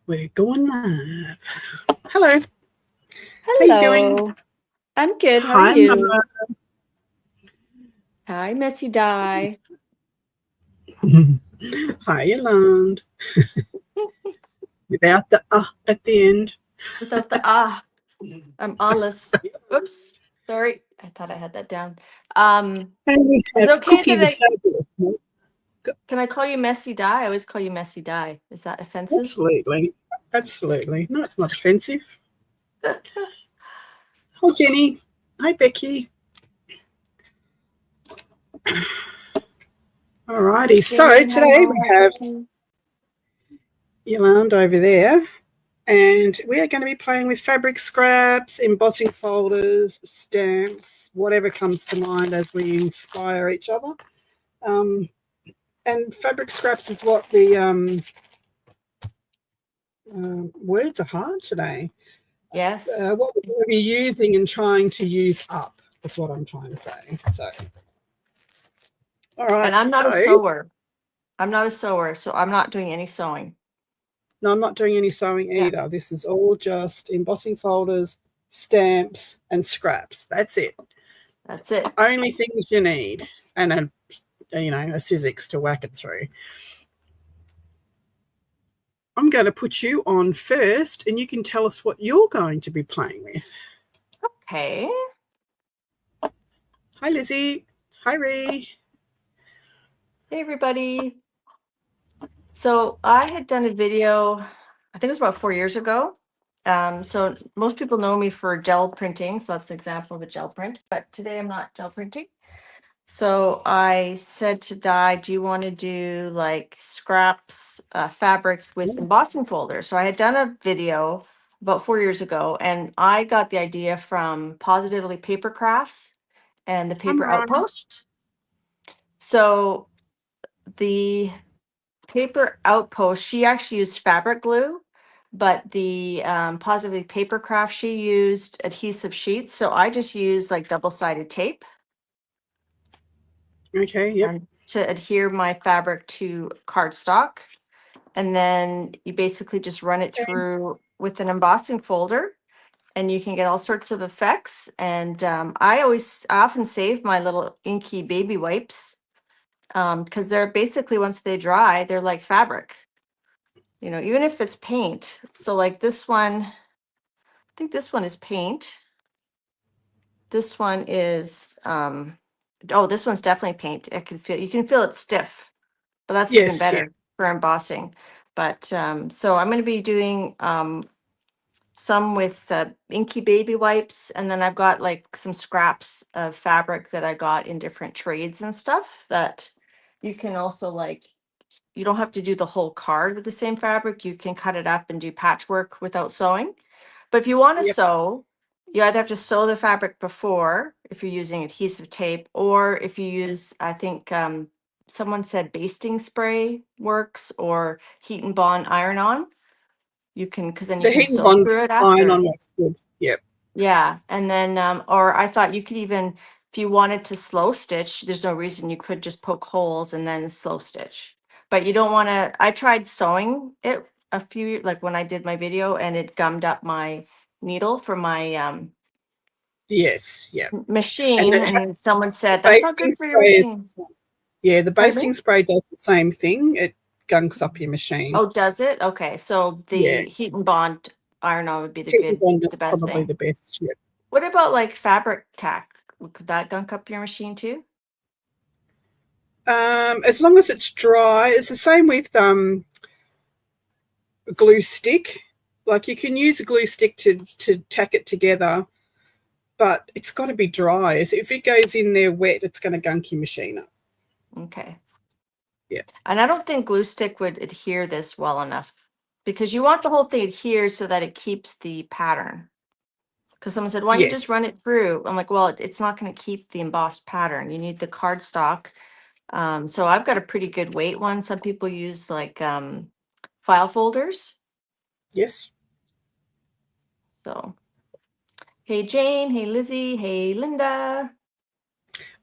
We're going live. Hello. How you doing? Hello. I'm good. How are Hi, you? Mama. Hi, Messy Die. Hi, Yolande. Without the at the end. Without the I'm honest. Oops. Sorry. I thought I had that down. And we Is it have okay Cookie that the I Fabulous. can I call you Messy Die? I always call you Messy Die. Is that offensive? Absolutely. Absolutely. No, it's not offensive. Hi, Jenny. Hi, Becky. All righty. So Jenny, today we hello. have Yolande over there. And we are going to be playing with fabric scraps, embossing folders, stamps, whatever comes to mind as we inspire each other. And fabric scraps is what the words are hard today. Yes. What we're going to be using and trying to use up is what I'm trying to say. So, all right. And I'm not a So, sewer. I'm not a sewer, so I'm not doing any sewing. no, I'm not doing any sewing Yeah. either. This is all just embossing folders, stamps, and scraps. That's it. That's it. Only things you need, and a Sizzix to whack it through. I'm going to put you on first, and you can tell us what you're going to be playing with. Okay. Hi, Lizzie. Hi, Ree. Hey everybody. So I had done a video, I think it was about 4 years ago. So most people know me for gel printing. So that's an example of a gel print, but today I'm not gel printing. So I said to Di, do you want to do like scraps, fabric with embossing folders? So I had done a video about 4 years ago, and I got the idea from Positively Paper Crafts and the I'm Paper right. Outpost. So the Paper Outpost, she actually used fabric glue, but the Positively Paper Craft, she used adhesive sheets. So I just used like double-sided tape Okay, yep. and to adhere my fabric to cardstock. And then you basically just run it through with an embossing folder, and you can get all sorts of effects. And I often save my little inky baby wipes because they're basically, once they dry, they're like fabric. Even if it's paint. So like this one, I think this one is paint. This one is, this one's definitely paint. You can feel it stiff, but that's even Yes, yeah. better for embossing. But so I'm going to be doing some with inky baby wipes, and then I've got like some scraps of fabric that I got in different trades and stuff that you can also like. You don't have to do the whole card with the same fabric. You can cut it up and do patchwork without sewing. But if you want to Yep. sew, you either have to sew the fabric before if you're using adhesive tape, or if you use, I think someone said basting spray works, or heat and bond iron on. You can, because then you The can heat and sew bond through it iron after. on that's good. Yep. Yeah. And then, or I thought you could even, if you wanted to slow stitch, there's no reason you could just poke holes and then slow stitch. But you don't want to, I tried sewing it like when I did my video, and it gummed up my needle for my Yes, yep. And machine. And someone the said, that's not basting good for your spray machine. the Pardon me? basting spray does the same thing. It gunks up your machine. Oh, does it? Okay. So Yeah. the heat and bond iron on would be Heat and bond the is best probably thing. the best. Yep. What about like fabric tack? Could that gunk up your machine too? As long as it's dry, it's the same with a glue stick. Like you can use a glue stick to tack it together, but it's got to be dry. If it goes in there wet, it's going to gunk your machine up. Okay. Yeah. And I don't think glue stick would adhere this well enough, because you want the whole thing adhered so that it keeps the pattern. Because someone said, why don't you just Yes. run it through? I'm like, well, it's not going to keep the embossed pattern. You need the cardstock. So I've got a pretty good weight one. Some people use like file folders. Yes. So, hey Jane, hey Lizzie, hey Linda.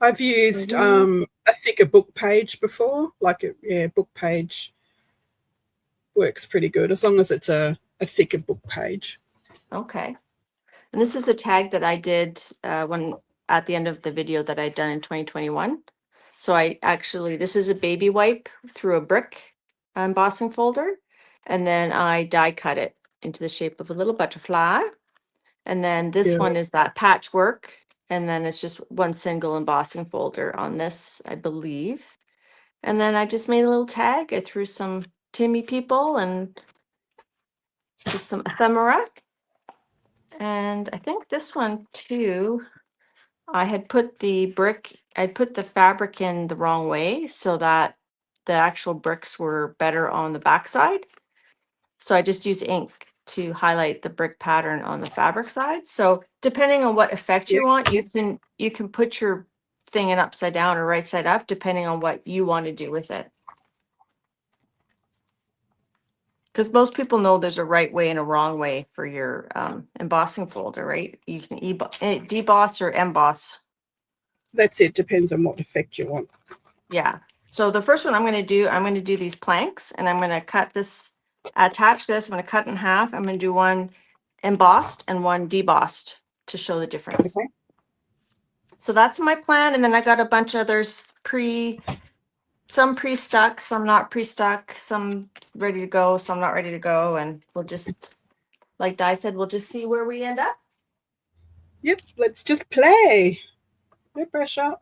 I've used a thicker book page before, like a book page. works pretty good as long as it's a thicker book page. Okay. And this is a tag that I did when at the end of the video that I'd done in 2021. So this is a baby wipe through a brick embossing folder. And then I die cut it into the shape of a little butterfly. And then this one is that patchwork. And then it's just one single embossing folder on this, I believe. And then I just made a little tag. I threw some Timmy people and just some ephemera. And I think this one too, I had put I'd put the fabric in the wrong way so that the actual bricks were better on the backside. So I just use ink to highlight the brick pattern on the fabric side. So depending on what effect you want, you can put your thing in upside down or right side up, depending on what you want to do with it. Because most people know there's a right way and a wrong way for your embossing folder, right? You can deboss or emboss. That's it. Depends on what effect you want. Yeah. So the first one I'm going to do these planks, and I'm going to attach this. I'm going to cut in half. I'm going to do one embossed and one debossed to show the difference. Okay. So that's my plan. And then I got a bunch of others some pre-stuck, some not pre-stuck, some ready to go, some not ready to go. And we'll just, like Di said, we'll just see where we end up. Yep, let's just play. No pressure.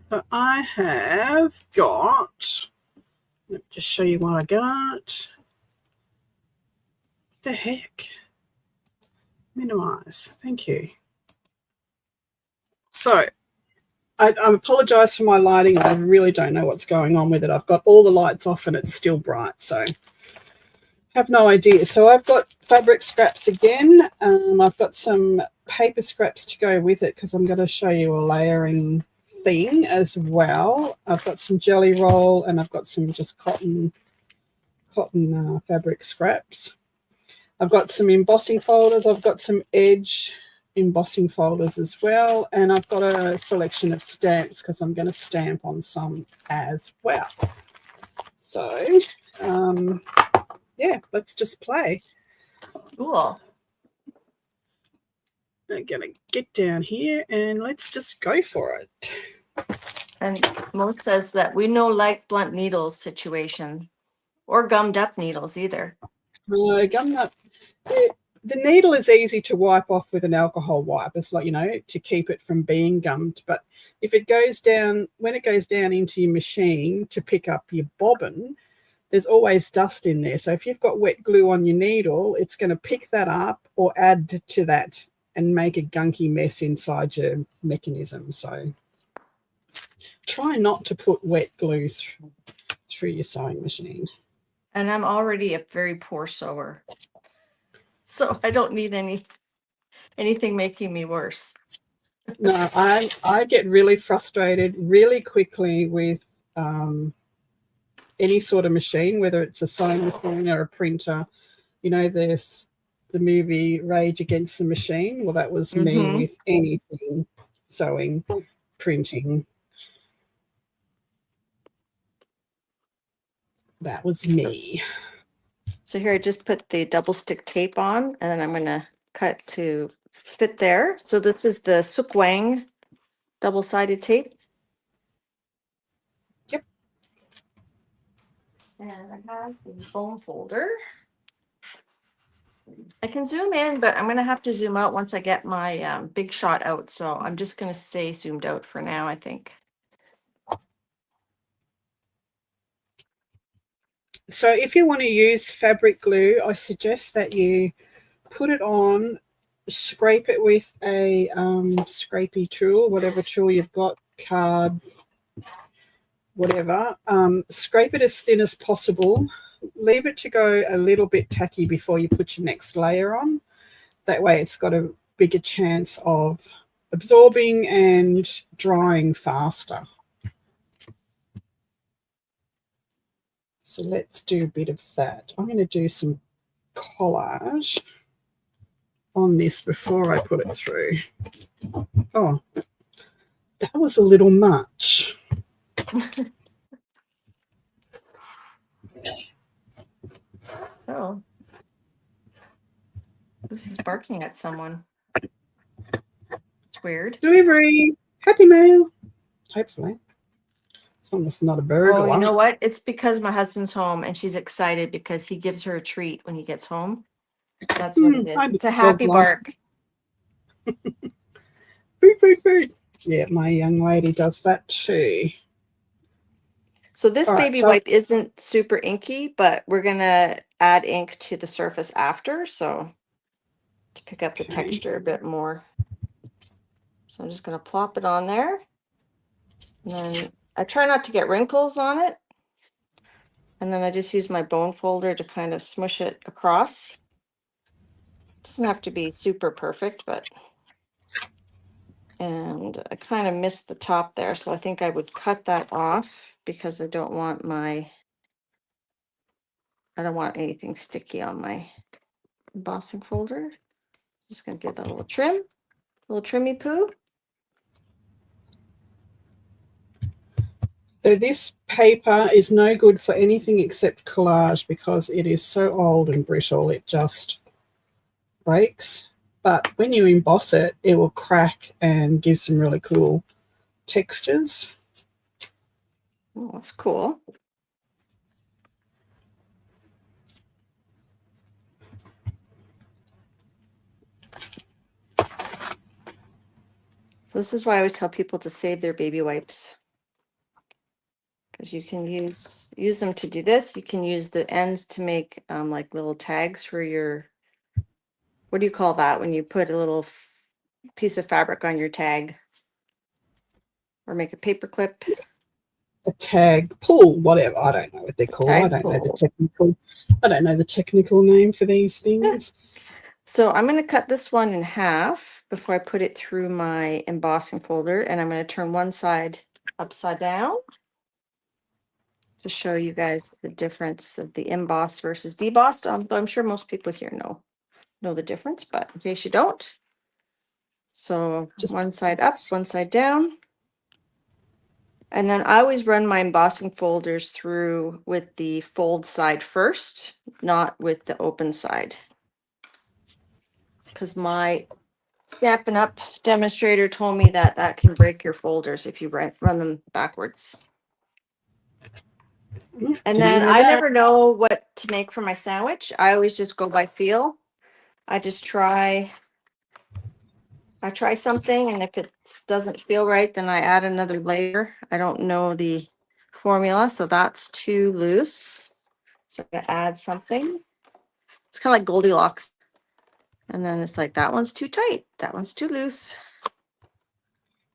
So I have got, let me just show you what I got. What the heck? Minimize. Thank you. So I apologize for my lighting. I really don't know what's going on with it. I've got all the lights off and it's still bright, so have no idea. So I've got fabric scraps again. I've got some paper scraps to go with it because I'm going to show you a layering thing as well. I've got some jelly roll and I've got some just cotton fabric scraps. I've got some embossing folders. I've got some edge embossing folders as well, and I've got a selection of stamps because I'm going to stamp on some as well. So yeah, let's just play. Cool. I'm going to get down here and let's just go for it. And Mo says that we no like blunt needles situation or gummed up needles either. No, gum nut. The needle is easy to wipe off with an alcohol wipe. It's like, to keep it from being gummed. But if it goes down, when it goes down into your machine to pick up your bobbin, there's always dust in there. So if you've got wet glue on your needle, it's going to pick that up or add to that and make a gunky mess inside your mechanism. So try not to put wet glue through your sewing machine. And I'm already a very poor sewer, so I don't need anything making me worse. No, I get really frustrated really quickly with any sort of machine, whether it's a sewing machine or a printer. There's the movie Rage Against the Machine. Well, that was me with anything sewing, printing. That was me. So here I just put the double stick tape on, and then I'm going to cut to fit there. So this is the Suk Wang double-sided tape. Yep. And I have the foam folder. I can zoom in, but I'm going to have to zoom out once I get my big shot out. So I'm just going to stay zoomed out for now, I think. So if you want to use fabric glue, I suggest that you put it on, scrape it with a scrapey tool, whatever tool you've got, card, whatever. Scrape it as thin as possible. Leave it to go a little bit tacky before you put your next layer on. That way it's got a bigger chance of absorbing and drying faster. So let's do a bit of that. I'm going to do some collage on this before I put it through. Oh, that was a little much. Oh. Lucy's barking at someone. It's weird. Delivery. Happy mail. Hopefully. As long as it's not a burglar. Oh, you know what? It's because my husband's home and she's excited because he gives her a treat when he gets home. That's what it is. It's a happy bark. Food. Yeah, my young lady does that too. So this baby wipe isn't super inky, but we're going to add ink to the surface after. So to pick up the texture a bit more. So I'm just going to plop it on there. And then I try not to get wrinkles on it. And then I just use my bone folder to kind of smush it across. It doesn't have to be super perfect, but. And I kind of missed the top there. So I think I would cut that off because I don't want anything sticky on my embossing folder. Just going to give that a little trimmy poo. So this paper is no good for anything except collage because it is so old and brittle, it just breaks. But when you emboss it, it will crack and give some really cool textures. Oh, that's cool. So this is why I always tell people to save their baby wipes. Because you can use them to do this. You can use the ends to make like little tags for your, what do you call that when you put a little piece of fabric on your tag? Or make a paper clip. A tag, pull, whatever. I don't know what they're called. I don't know the technical name for these things. So I'm going to cut this one in half before I put it through my embossing folder, and I'm going to turn one side upside down to show you guys the difference of the embossed versus debossed. I'm sure most people here know the difference, but in case you don't. So just one side up, one side down. And then I always run my embossing folders through with the fold side first, not with the open side. Because my Stampin' Up demonstrator told me that can break your folders if you run them backwards. And then I never know what to make for my sandwich. I always just go by feel. I try something, and if it doesn't feel right, then I add another layer. I don't know the formula, so that's too loose. So I'm gonna add something. It's kind of like Goldilocks. And then it's like, that one's too tight. That one's too loose.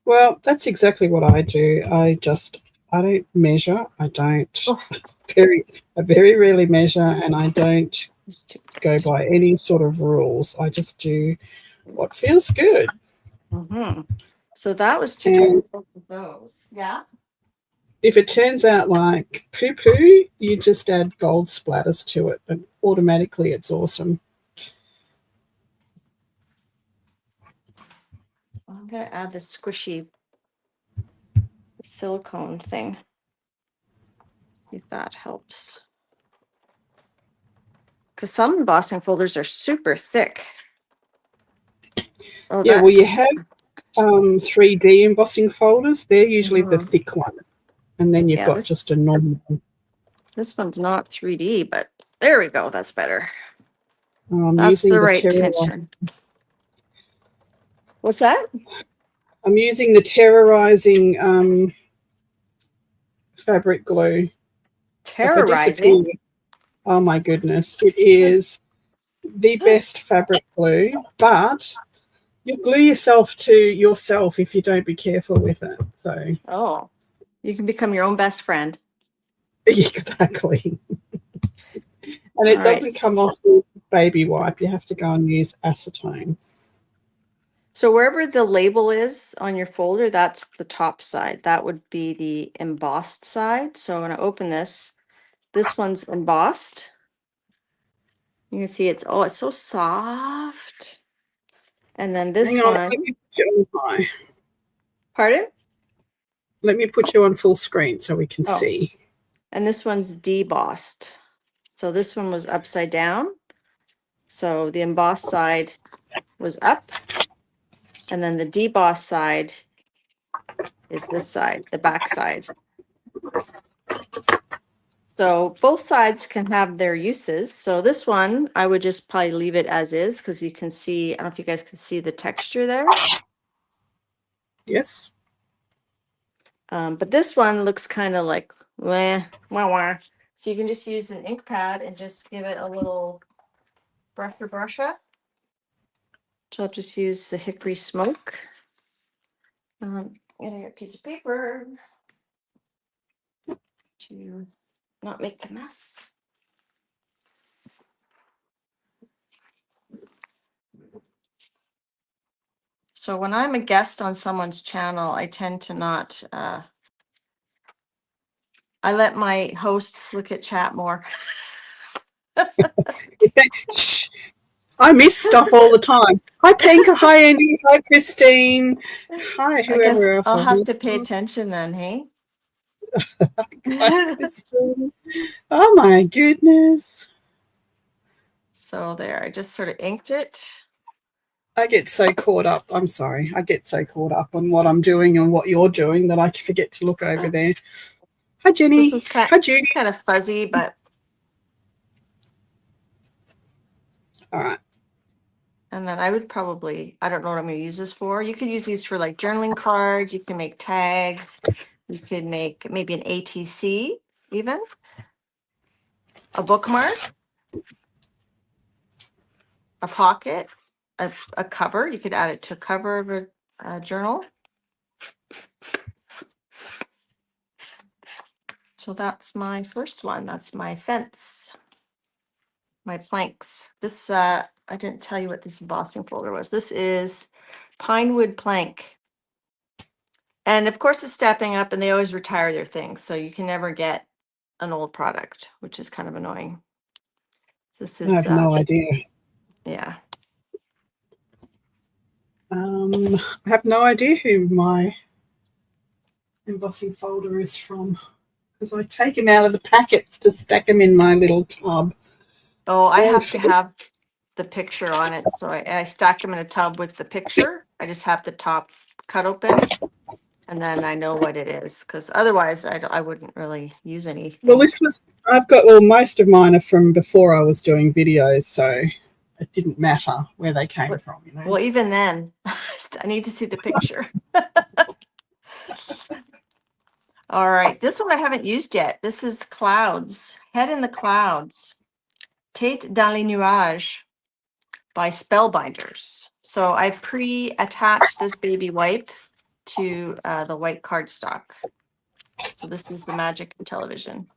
Well, that's exactly what I do. I don't measure. I don't I very rarely measure, and I don't go by any sort of rules. I just do what feels good. Mm-hmm. So that was too tight of those. Yeah. If it turns out like poo-poo, you just add gold splatters to it, and automatically it's awesome. I'm going to add the squishy silicone thing. See if that helps. Because some embossing folders are super thick. Oh, yeah, well, you have 3D embossing folders. They're usually the thick ones. And then you've got just a normal one. This one's not 3D, but there we go. That's better. That's the right tension. What's that? I'm using the terrorizing fabric glue. Terrorizing? So oh my goodness. It is the best fabric glue, but you'll glue yourself to yourself if you don't be careful with it. So you can become your own best friend. Exactly. And it doesn't come off with baby wipe. You have to go and use acetone. So wherever the label is on your folder, that's the top side. That would be the embossed side. So when I open this one's embossed. You can see it's so soft. And then this one. Let me put you on high. Pardon? Let me put you on full screen so we can see. and this one's debossed. So this one was upside down. So the embossed side was up, and then the debossed side is this side, the back side. So both sides can have their uses. So this one, I would just probably leave it as is because you can see, I don't know if you guys can see the texture there. Yes. But this one looks kind of like, wah, wah, wah. So you can just use an ink pad and just give it a little brusher. So I'll just use the hickory smoke. Getting a piece of paper to not make a mess. So when I'm a guest on someone's channel, I tend to not, I let my host look at chat more. Shh. I miss stuff all the time. Hi, Pinka. Hi, Andy. Hi, Christine. Hi, I guess whoever else. I'll I have missed. to pay attention then, hey? Hi, Christine. Oh, my goodness. So there, I just sort of inked it. I get so caught up. I'm sorry. I get so caught up on what I'm doing and what you're doing that I forget to look over there. Hi, Jenny. This is kind, Hi, Judy. it's kind of fuzzy, but All right. and then I would probably, I don't know what I'm going to use this for. You could use these for like journaling cards. You can make tags. You could make maybe an ATC even. A bookmark. A pocket. A cover. You could add it to a cover of a journal. So that's my first one. That's my fence. My planks. This, I didn't tell you what this embossing folder was. This is pine wood plank. And of course it's stepping up and they always retire their things. So you can never get an old product, which is kind of annoying. This is, I have no idea. yeah. I have no idea who my embossing folder is from because I take them out of the packets to stack them in my little tub. Oh, I And have to have the picture on it. So I stack them in a tub with the picture. I just have the top cut open and then I know what it is because otherwise I wouldn't really use anything. Well, I've got, well, most of mine are from before I was doing videos, so it didn't matter where they came from, you know. Well, even then, I need to see the picture. All right, this one I haven't used yet. This is Clouds, Head in the Clouds, Tête dans les nuages by Spellbinders. So I've pre-attached this baby wipe to the white cardstock. So this is the magic of television.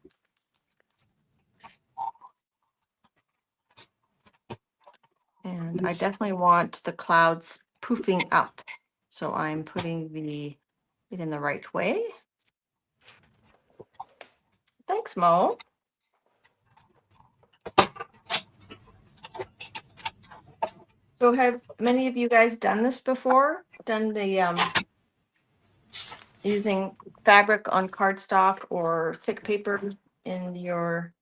And I definitely want the clouds poofing up. So I'm putting it in the right way. Thanks, Mo. So have many of you guys done this before? Done the using fabric on cardstock or thick paper in your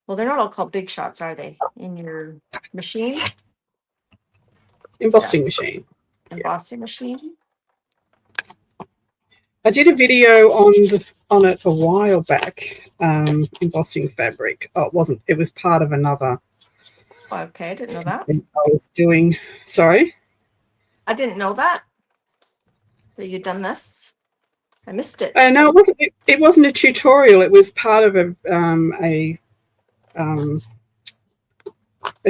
well, they're not all called big shots, are they? In your machine? Embossing machine. Embossing machine. I did a video on it a while back, embossing fabric. Oh, it wasn't. It was part of another. Okay, I didn't know that. I was doing. Sorry? I didn't know that you'd done this. I missed it. No, it wasn't a tutorial. It was part of a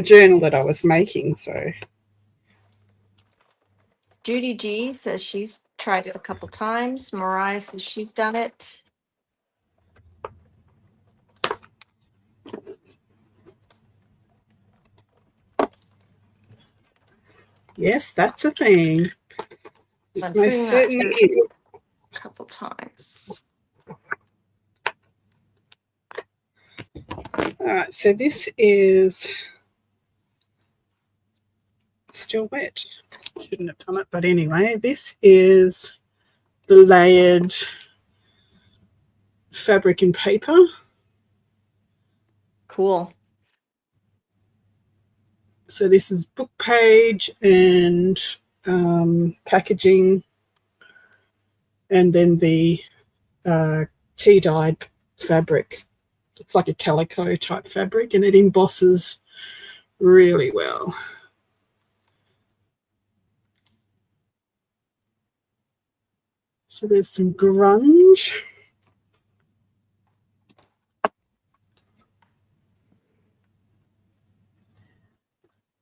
journal that I was making. So Judy G says she's tried it a couple times. Mariah says she's done it. yes, that's a thing. I'm Most certainly is. A couple times. All right, so this is still wet. Shouldn't have done it, but anyway, this is the layered fabric and paper. Cool. So this is book page and packaging, and then the tea-dyed fabric. It's like a calico type fabric, and it embosses really well. So there's some grunge.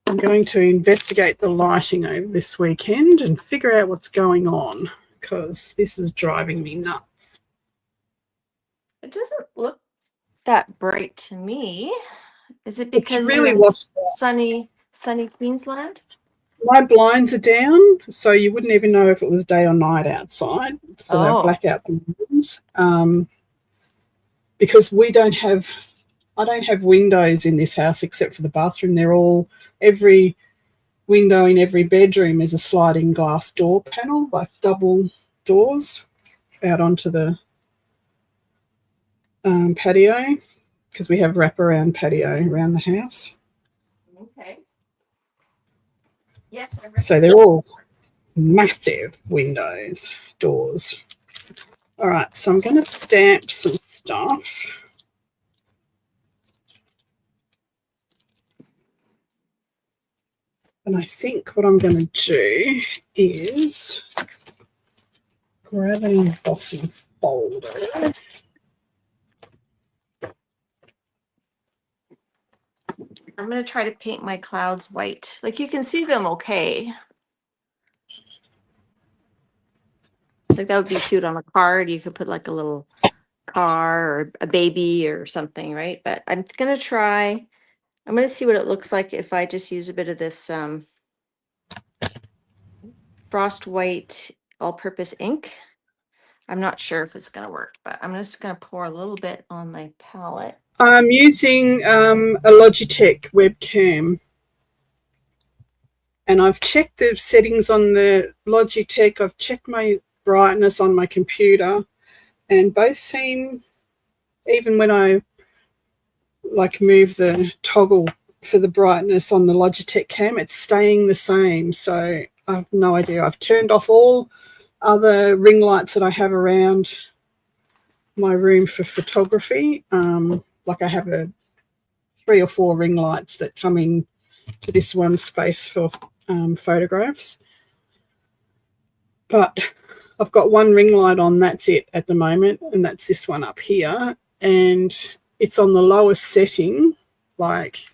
I'm going to investigate the lighting over this weekend and figure out what's going on, because this is driving me nuts. It doesn't look that bright to me. Is it It's because really you're in washed sunny Queensland? My blinds are down, so you wouldn't even know if it was day or night outside for the blackout blinds. Because I don't have windows in this house except for the bathroom. Every window in every bedroom is a sliding glass door panel, like double doors out onto the patio, because we have wraparound patio around the house. Okay. Yes. So they're all massive windows, doors. All right, so I'm going to stamp some stuff. And I think what I'm going to do is grab an embossing folder. I'm going to try to paint my clouds white. Like, you can see them okay. Like, that would be cute on a card. You could put like a little car or a baby or something, right? But I'm going to see what it looks like if I just use a bit of this frost white all-purpose ink. I'm not sure if it's going to work, but I'm just going to pour a little bit on my palette. I'm using a Logitech webcam, and I've checked the settings on the Logitech. I've checked my brightness on my computer, and both seem, even when I like move the toggle for the brightness on the Logitech cam, it's staying the same. So I have no idea. I've turned off all other ring lights that I have around my room for photography. Like I have 3 or 4 ring lights that come in to this one space for photographs. But I've got one ring light on, that's it at the moment, and that's this one up here. And it's on the lowest setting, like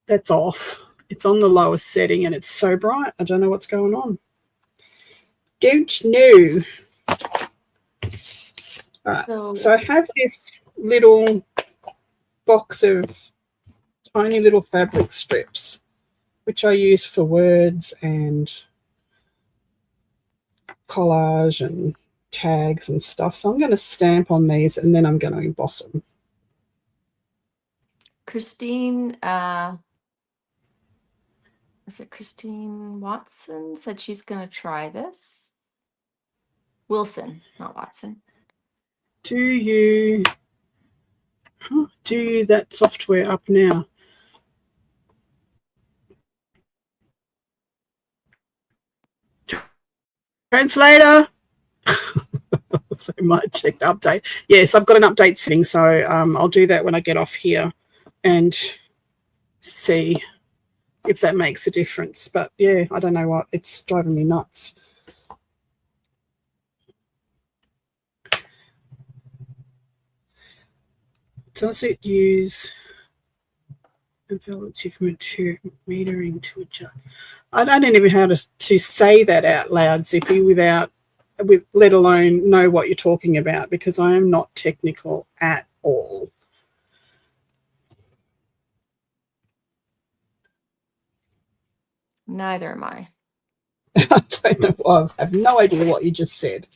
that's off. It's on the lowest setting and it's so bright. I don't know what's going on. Don't know. All right. So I have this little box of tiny little fabric strips, which I use for words and collage and tags and stuff. So I'm going to stamp on these and then I'm going to emboss them. Christine, is it Christine Watson, said she's going to try this. Wilson, not Watson. Do you that software up now? Translator. So I might check the update. Yes, I've got an update setting, so I'll do that when I get off here and see if that makes a difference. But yeah, I don't know what, it's driving me nuts. Does it use relative metering to adjust? I don't even know how to say that out loud, Zippy, let alone know what you're talking about, because I am not technical at all. Neither am I. I don't know. I have no idea what you just said.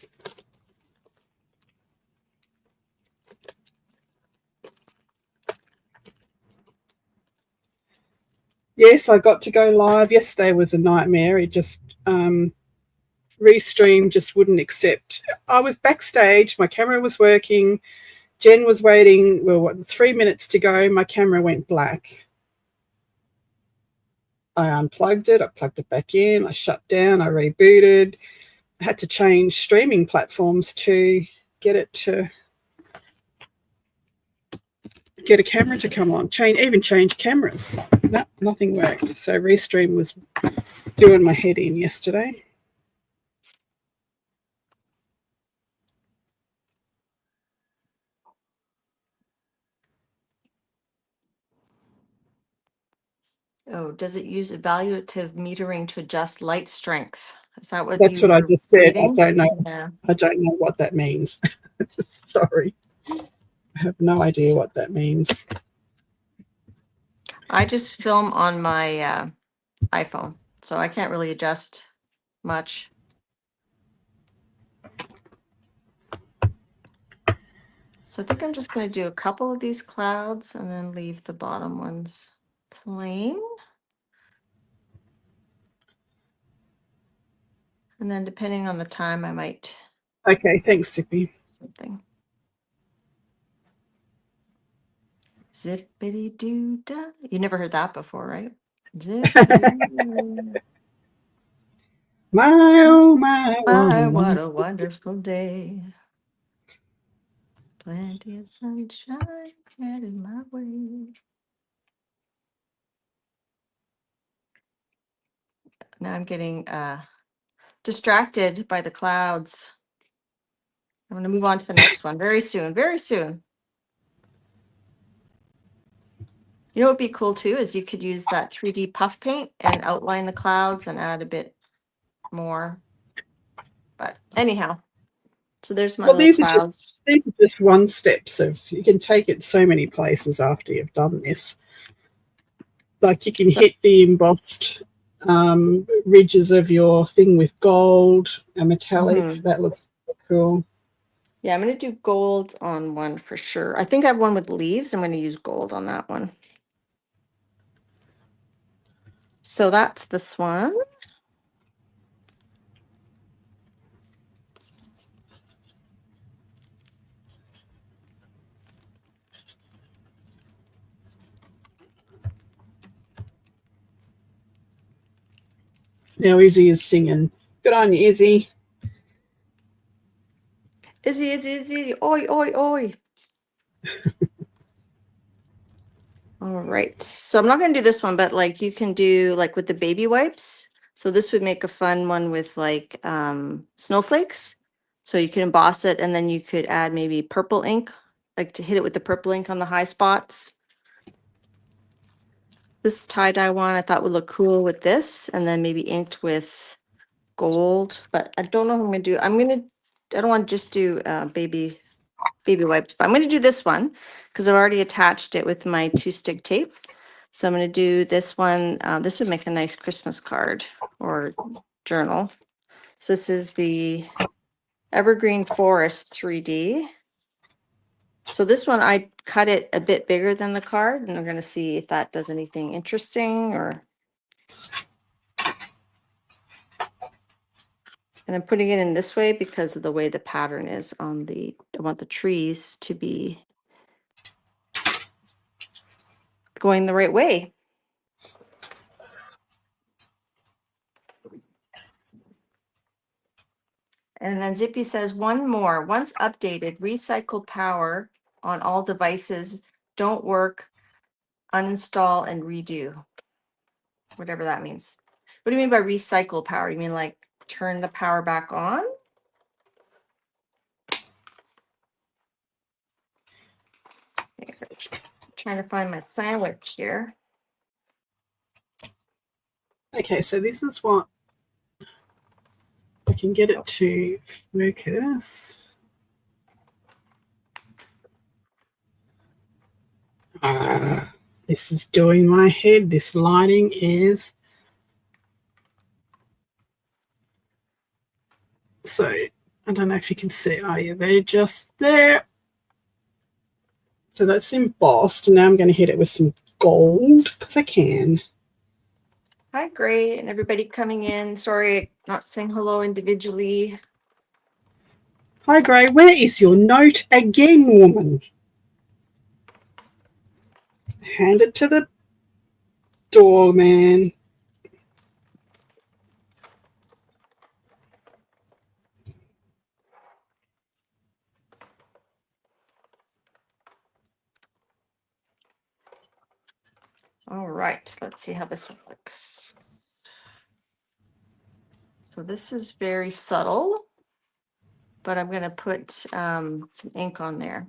Yes, I got to go live. Yesterday was a nightmare. It just Restream just wouldn't accept. I was backstage, my camera was working, Jen was waiting, 3 minutes to go, my camera went black. I unplugged it, I plugged it back in, I shut down, I rebooted. I had to change streaming platforms to get it to get a camera to come on. Even change cameras. No, nothing worked. So Restream was doing my head in yesterday. Oh, does it use evaluative metering to adjust light strength? Is that what That's you what I were just said. reading? I don't know. Yeah. I don't know what that means. Sorry. I have no idea what that means. I just film on my iPhone, so I can't really adjust much. So I think I'm just going to do a couple of these clouds and then leave the bottom ones plain. And then depending on the time, I might Okay, thanks, Zippy. something. Zippity doo da. You never heard that before, right? Zippity. My, oh, my, My, what one. a wonderful day. Plenty of sunshine headed my way. Now I'm getting distracted by the clouds. I'm going to move on to the next one very soon, very soon. You know what would be cool too is you could use that 3D puff paint and outline the clouds and add a bit more. But anyhow, so there's my Well, little clouds. these are just one steps of, you can take it so many places after you've done this. Like you can hit the embossed ridges of your thing with gold and metallic. Mhm. That looks cool. Yeah, I'm going to do gold on one for sure. I think I have one with leaves. I'm going to use gold on that one. So that's this one. Now Izzy is singing. Good on you, Izzy. Izzy, oi, oi, oi. All right, so I'm not going to do this one, but like you can do like with the baby wipes. So this would make a fun one with like snowflakes. So you could emboss it and then you could add maybe purple ink, like to hit it with the purple ink on the high spots. This tie-dye one I thought would look cool with this and then maybe inked with gold, but I don't know what I'm going to do. I don't want to just do baby wipes, but I'm going to do this one because I've already attached it with my 2-stick tape. So I'm going to do this one. This would make a nice Christmas card or journal. So this is the Evergreen Forest 3D. So this one, I cut it a bit bigger than the card, and we're going to see if that does anything interesting or. And I'm putting it in this way because of the way the pattern is on the, I want the trees to be going the right way. And then Zippy says one more. Once updated, recycle power on all devices don't work, uninstall and redo. Whatever that means. What do you mean by recycle power? You mean like turn the power back on? Trying to find my sandwich here. Okay, so this is what I can get it to focus. This is doing my head. This lighting is. So I don't know if you can see. Oh, yeah, they're just there. So that's embossed. And now I'm going to hit it with some gold because I can. Hi, Gray, and everybody coming in. Sorry, not saying hello individually. Hi, Gray. Where is your note again, woman? Hand it to the doorman. All right, let's see how this one looks. So this is very subtle, but I'm going to put some ink on there.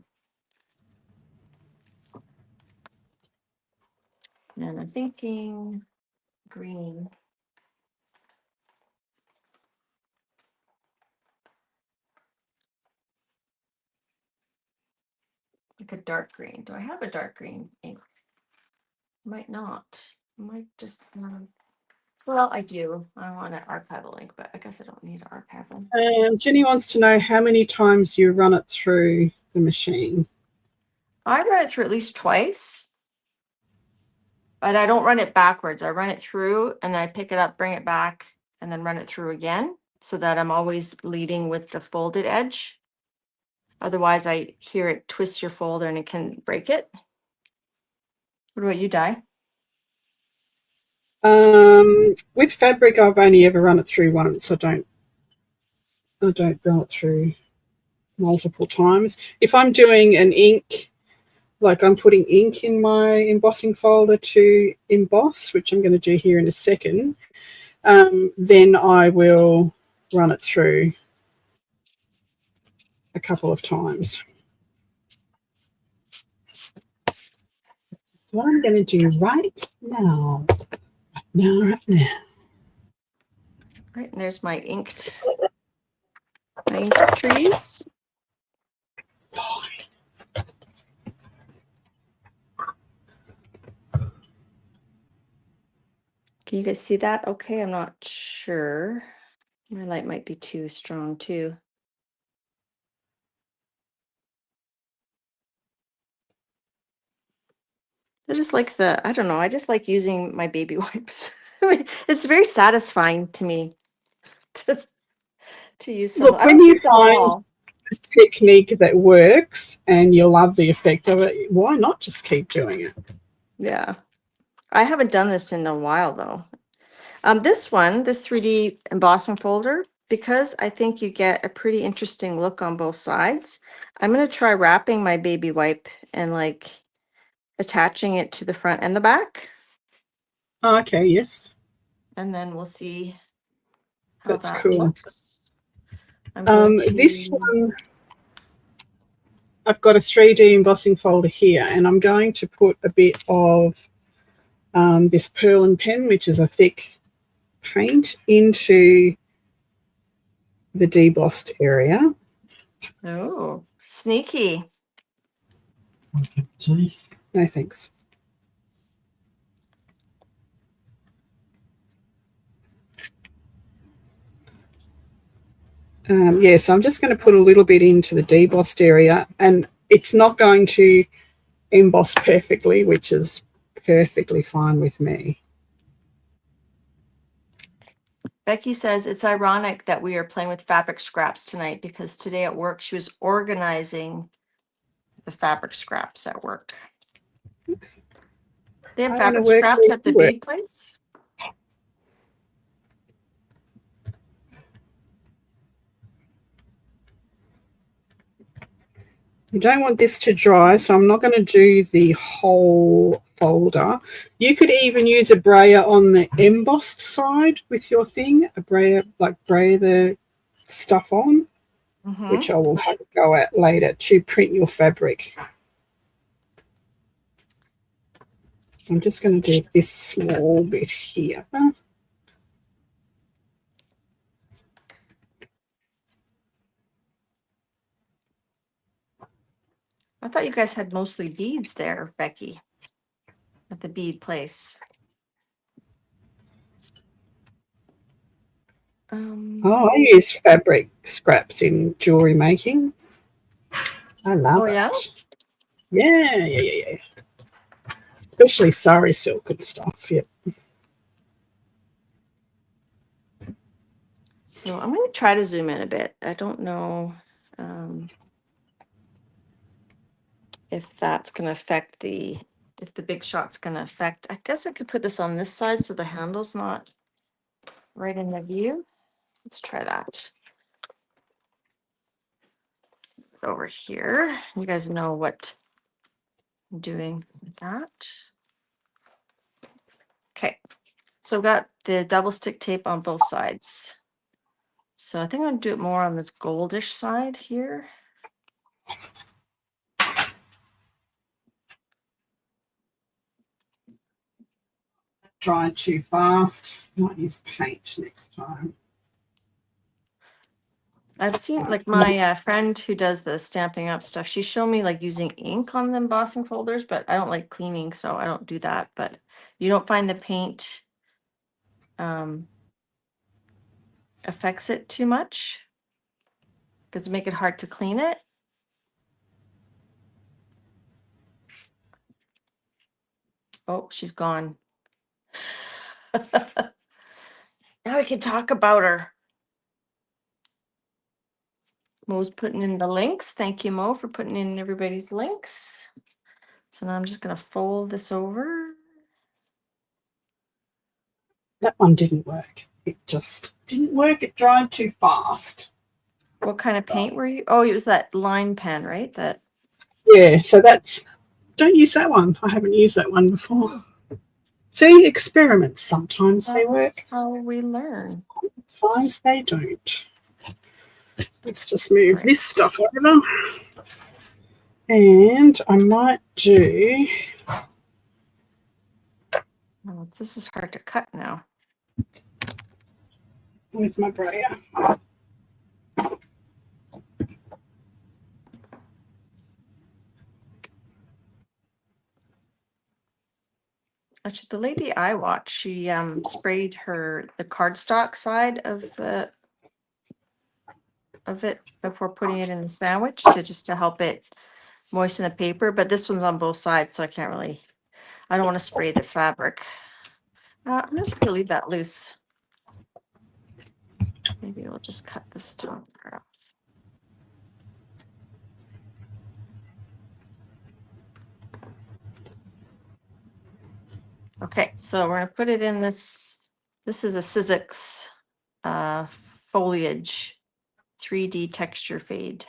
And I'm thinking green. Like a dark green. Do I have a dark green ink? Might not. I might just, well, I do. I want an archival ink, but I guess I don't need an archival. Jenny wants to know how many times you run it through the machine. I run it through at least twice, but I don't run it backwards. I run it through and then I pick it up, bring it back, and then run it through again so that I'm always leading with the folded edge. Otherwise, I hear it twist your folder and it can break it. What about you, Di? With fabric, I've only ever run it through once. I don't run it through multiple times. If I'm doing an ink, like I'm putting ink in my embossing folder to emboss, which I'm going to do here in a second, then I will run it through a couple of times. What I'm going to do right now. Right now. Right, and there's my inked trees. Can you guys see that? Okay, I'm not sure. My light might be too strong too. I just like I don't know, I just like using my baby wipes. I mean, it's very satisfying to me to use some. Look, I when don't you use them find all. a technique that works and you love the effect of it, why not just keep doing it? Yeah. I haven't done this in a while though. This 3D embossing folder, because I think you get a pretty interesting look on both sides. I'm going to try wrapping my baby wipe and like attaching it to the front and the back. Oh, okay, yes. And then we'll see how That's that cool. looks. I'm going to... This one, I've got a 3D embossing folder here, and I'm going to put a bit of this pearl and pen, which is a thick paint, into the debossed area. Oh, sneaky. No, thanks. Yeah, so I'm just going to put a little bit into the debossed area, and it's not going to emboss perfectly, which is perfectly fine with me. Becky says it's ironic that we are playing with fabric scraps tonight because today at work she was organizing the fabric scraps at work. They have fabric scraps at the bead place? You don't want this to dry, so I'm not going to do the whole folder. You could even use a brayer on the embossed side with your thing, a brayer, like brayer the stuff on, which I will have a go at later to print your fabric. I'm just going to do this small bit here. I thought you guys had mostly beads there, Becky, at the bead place. Oh, I use fabric scraps in jewelry making. I love it. Yeah? Yeah. Especially sari silk and stuff. Yep. So I'm going to try to zoom in a bit. I don't know if that's going to affect if the big shot's going to affect. I guess I could put this on this side so the handle's not right in the view. Let's try that. Over here. You guys know what I'm doing with that. Okay. So I've got the double stick tape on both sides. So I think I'm going to do it more on this goldish side here. Dried too fast. Might use paint next time. I've seen like my friend who does the Stampin' Up stuff. She showed me like using ink on the embossing folders, but I don't like cleaning, so I don't do that. But you don't find the paint affects it too much because it make it hard to clean it. Oh, she's gone. Now we can talk about her. Mo's putting in the links. Thank you, Mo, for putting in everybody's links. So now I'm just going to fold this over. That one didn't work. It just didn't work. It dried too fast. What kind of paint were you? Oh, it was that line pen, right? That. Yeah, so don't use that one. I haven't used that one before. See, experiments. Sometimes they work. That's how we learn. Sometimes they don't. Let's just move this stuff over. And I might do... Oh, this is hard to cut now. Where's my brayer? Actually, the lady I watched, she sprayed the cardstock side of it before putting it in the sandwich to help it moisten the paper. But this one's on both sides, so I don't want to spray the fabric. I'm just gonna leave that loose. Maybe we'll just cut this top part off. Okay, so we're gonna put it in this. This is a Sizzix foliage 3D texture fade.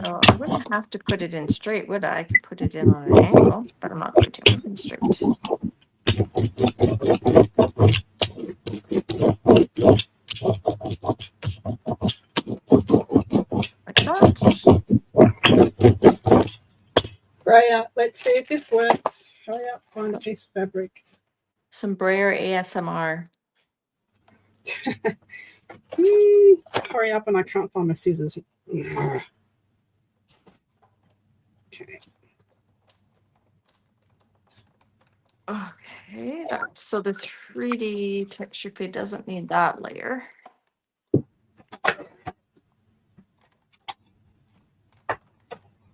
So I wouldn't have to put it in straight, would I? I could put it in on an angle, but I'm not going to. I'm in straight. Like that. Brayer, let's see if this works. Hurry up, find a piece of fabric. Some brayer ASMR. Hurry up, and I can't find my scissors. Okay. Okay, so the 3D texture fade doesn't need that layer.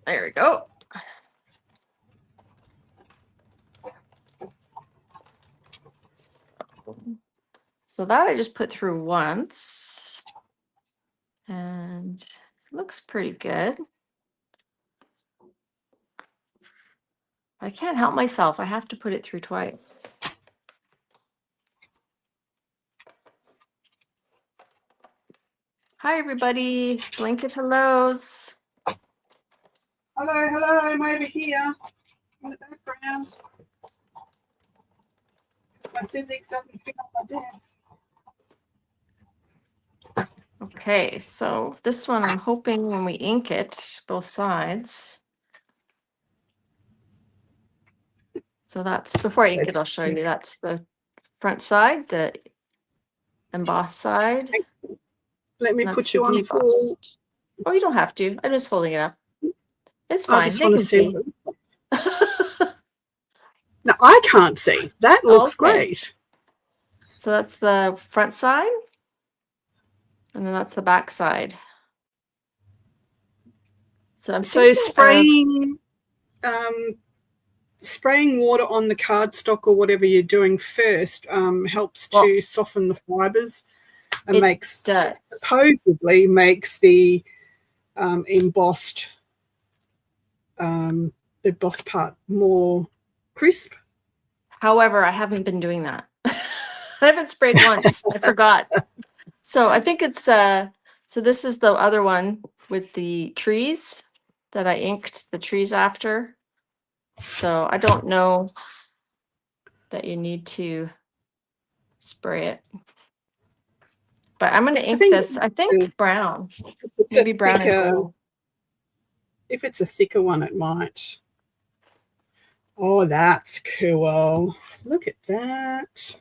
There we go. So that I just put through once. And it looks pretty good. I can't help myself. I have to put it through twice. Hi, everybody. Blanket hellos. Hello, I'm over here in the background. My Sizzix doesn't fit on my desk. Okay, so this one I'm hoping when we ink it, both sides. So that's, before I ink it, I'll show you. That's the front side, the embossed side. Let me put you on full. Oh, you don't have to. I'm just folding it up. It's I fine. just They want can to see. see. No, I can't see. That looks great. So that's the front side. And then that's the back side. So I'm so spraying spraying water on the cardstock or whatever you're doing first helps to soften the fibers and supposedly makes the embossed part more crisp. However, I haven't been doing that. I haven't sprayed once. I forgot. So I think it's so this is the other one with the trees that I inked the trees after. So I don't know that you need to spray it. But I'm going to ink this. I think brown. Maybe brown and gold. If it's a thicker one, it might. Oh, that's cool. Look at that.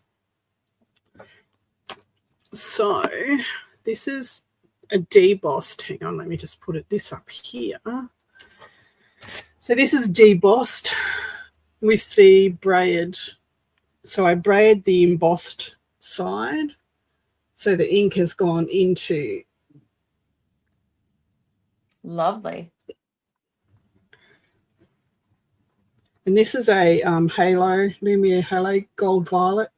So this is a debossed. Hang on, let me just put this up here. So this is debossed with the braid. So I braid the embossed side. So the ink has gone into. Lovely. And this is a Lumiere Halo Gold Violet.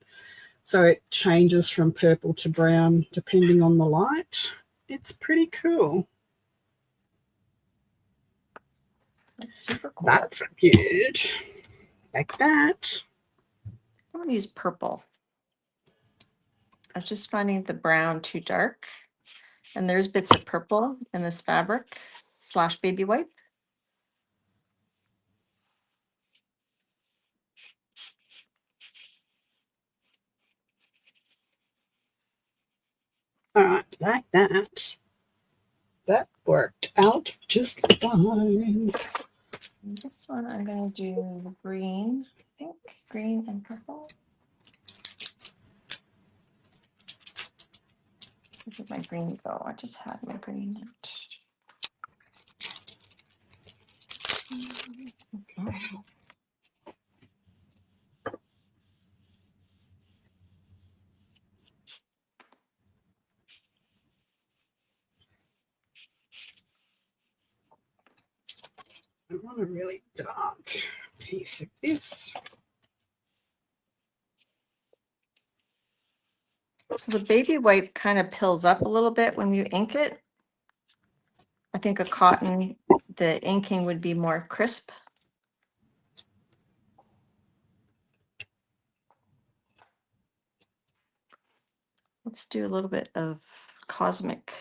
So it changes from purple to brown depending on the light. It's pretty cool. That's super cool. That's good. Like that. I'm going to use purple. I was just finding the brown too dark. And there's bits of purple in this fabric / baby wipe. All right, like that. That worked out just fine. This one I'm going to do green, I think, green and purple. This is my green though. I just had my green out. Okay. I want a really dark piece of this. So the baby wipe kind of pills up a little bit when you ink it. I think a cotton, the inking would be more crisp. Let's do a little bit of cosmic.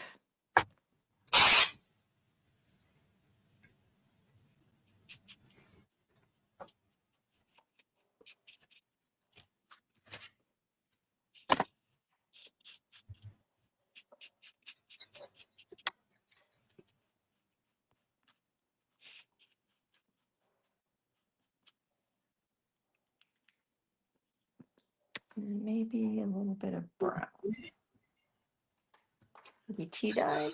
Maybe a little bit of brown. Maybe tea dye.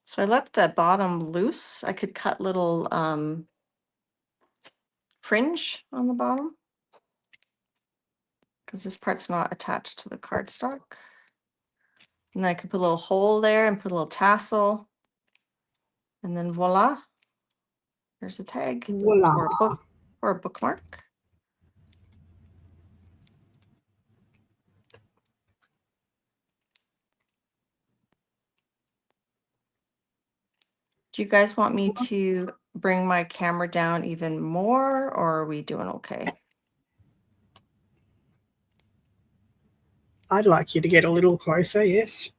So I left the bottom loose. I could cut little fringe on the bottom because this part's not attached to the cardstock. And then I could put a little hole there and put a little tassel. And then voila, there's a tag Voila. or a bookmark. Do you guys want me to bring my camera down even more, or are we doing okay? I'd like you to get a little closer, yes.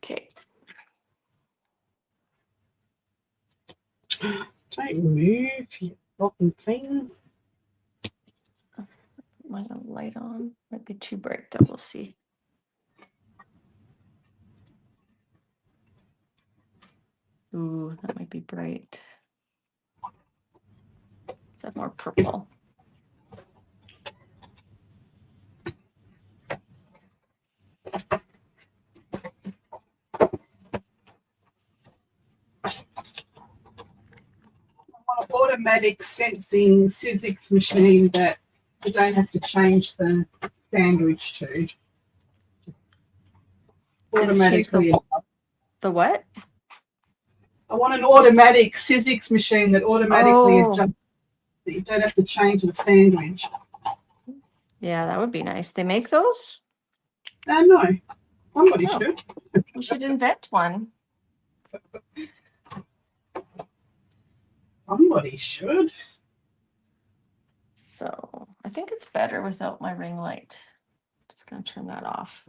Okay. Don't move, you rotten thing. Might have light on. Might be too bright, though. We'll see. Ooh, that might be bright. Is that more purple? automatic sensing Sizzix machine that you don't have to change the sandwich to. Automatically. The what? I want an automatic Sizzix machine that automatically adjusts. That you don't have to change the sandwich. Yeah, that would be nice. They make those? No. Somebody should. You should invent one. Somebody should. So I think it's better without my ring light. Just gonna turn that off.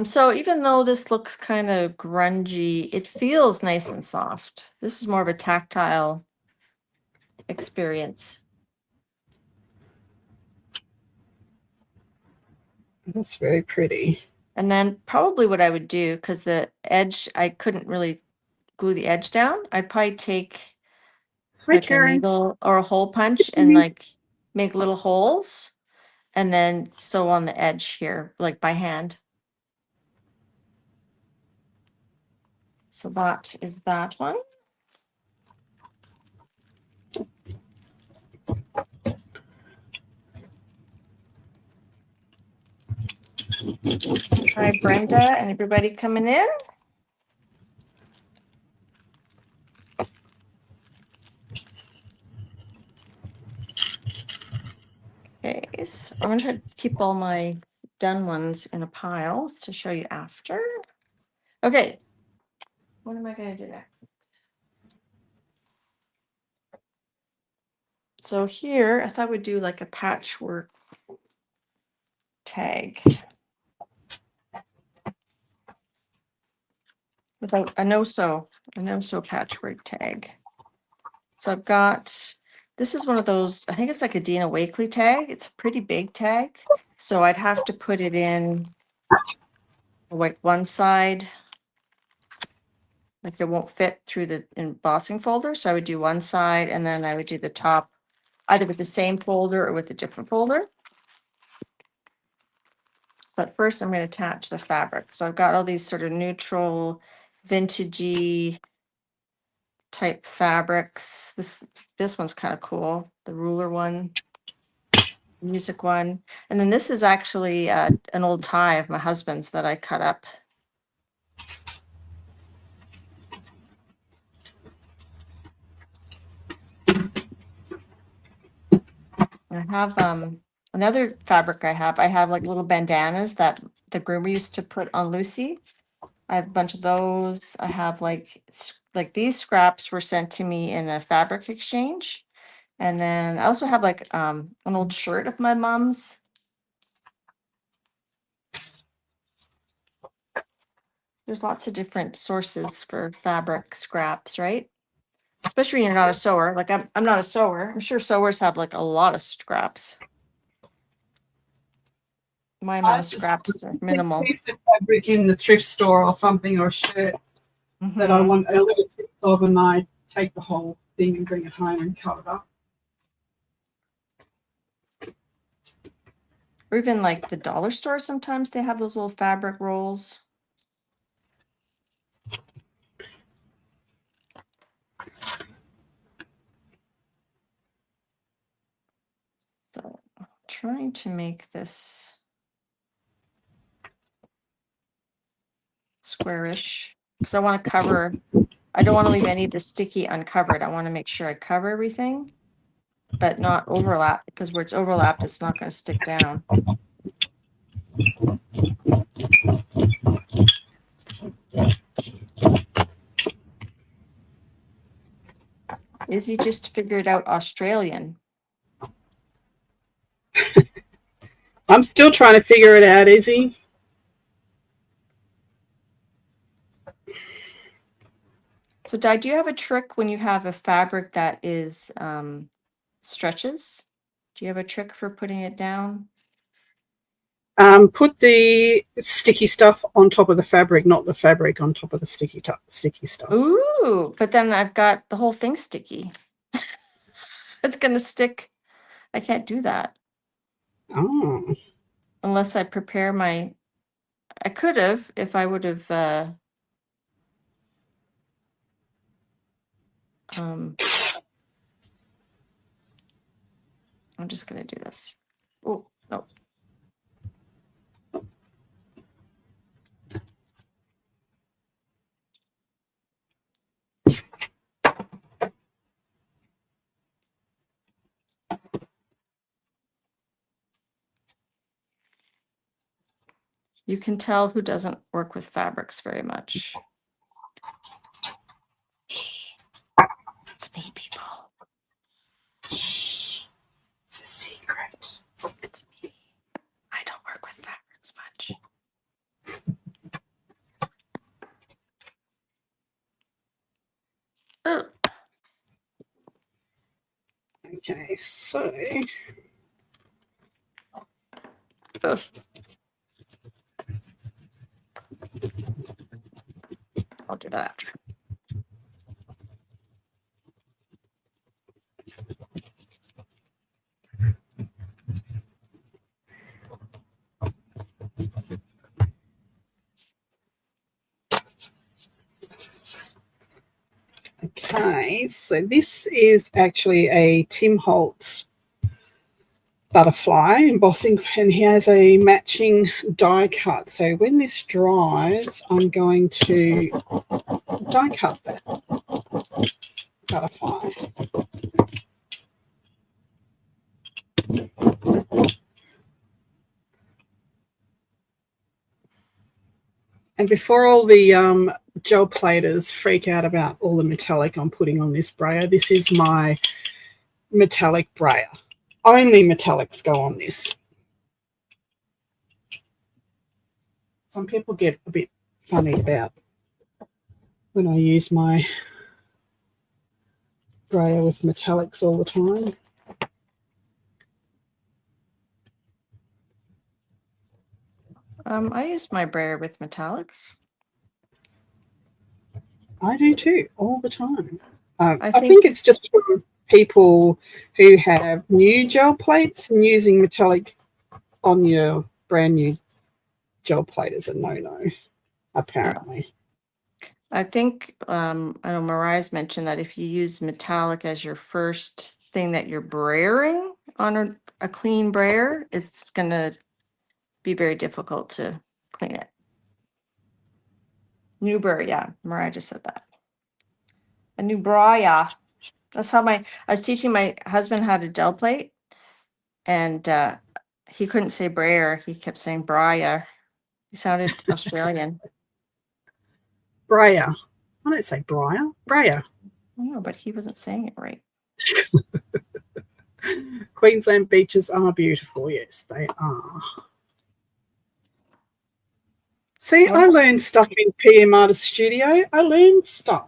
So even though this looks kind of grungy, it feels nice and soft. This is more of a tactile experience. That's very pretty. And then probably what I would do, because the edge, I couldn't really glue the edge down. I'd probably take like a needle or a hole punch and like make little holes and then sew on the edge here, like by hand. So that is that one. Hi, Brenda, and everybody coming in. Okay, so I'm gonna try to keep all my done ones in a pile to show you after. Okay, what am I gonna do next? So here, I thought we'd do like a patchwork tag. Without a no-sew patchwork tag. So I've got, this is one of those, I think it's like a Dina Wakley tag. It's a pretty big tag. So I'd have to put it in like one side, like it won't fit through the embossing folder. So I would do one side and then I would do the top either with the same folder or with a different folder. But first I'm going to attach the fabric. So I've got all these sort of neutral, vintagey type fabrics. This one's kind of cool. The ruler one, music one. And then this is actually an old tie of my husband's that I cut up. I have another fabric I have like little bandanas that the groomer used to put on Lucy. I have a bunch of those. I have like these scraps were sent to me in a fabric exchange. And then I also have like an old shirt of my mom's. There's lots of different sources for fabric scraps, right? Especially when you're not a sewer. Like I'm not a sewer. I'm sure sewers have like a lot of scraps. My amount of scraps are minimal. Piece of fabric in the thrift store or something, or a shirt that I want a little piece of, and I take the whole thing and bring it home and cut it up. Or even like the dollar store, sometimes they have those little fabric rolls. So I'm trying to make this squarish because I want to cover, I don't want to leave any of the sticky uncovered. I want to make sure I cover everything, but not overlap, because where it's overlapped, it's not going to stick down. Izzy just figured out Australian. I'm still trying to figure it out, Izzy. So, Di, do you have a trick when you have a fabric that is stretches? Do you have a trick for putting it down? Put the sticky stuff on top of the fabric, not the fabric on top of the sticky stuff. Ooh, but then I've got the whole thing sticky. It's going to stick. I can't do that. Oh. Unless I prepare my, I could have, if I would have, I'm just going to do this. Oh, no. You can tell who doesn't work with fabrics very much. It's me, people. Shh. It's a secret. It's me. I don't work with fabrics much. Oh. Okay, so Oh. I'll do that after. okay, so this is actually a Tim Holtz butterfly embossing, and he has a matching die cut. So when this dries, I'm going to die cut that butterfly. And before all the gel platers freak out about all the metallic I'm putting on this brayer, this is my metallic brayer. Only metallics go on this. Some people get a bit funny about when I use my brayer with metallics all the time. I use my brayer with metallics. I do too, all the time. I think it's just for people who have new gel plates, and using metallic on your brand new gel plate is a no-no, apparently. I think, I know Mariah's mentioned that if you use metallic as your first thing that you're brayering on a clean brayer, it's going to be very difficult to clean it. New brayer, yeah. Mariah just said that. A new brayer. That's how I was teaching my husband how to gel plate, and he couldn't say brayer. He kept saying brayer. He sounded Australian. Brayer. I don't say brayer. Brayer. I know, but he wasn't saying it right. Queensland beaches are beautiful. Yes, they are. See, I learned stuff in PM Artist Studio. I learned stuff.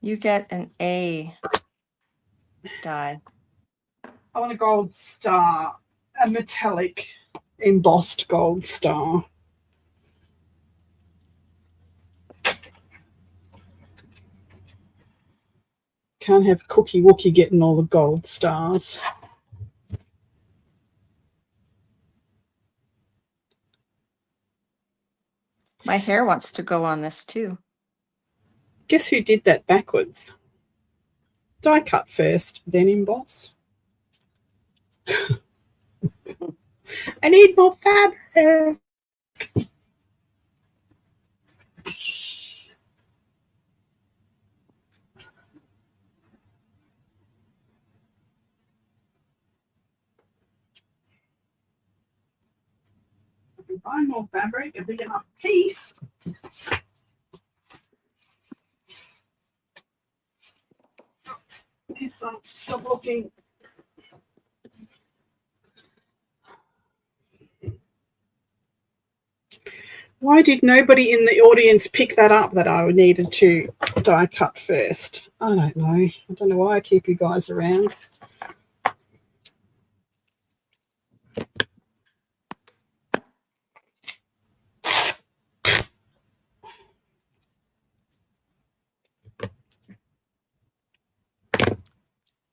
You get an A die. I want a gold star, a metallic embossed gold star. Can't have Cookie Wookie getting all the gold stars. My hair wants to go on this too. Guess who did that backwards? Die cut first, then emboss. I need more fabric. Buy more fabric, a big enough piece. There's some. Stop looking. Why did nobody in the audience pick that up, that I needed to die cut first? I don't know. I don't know why I keep you guys around.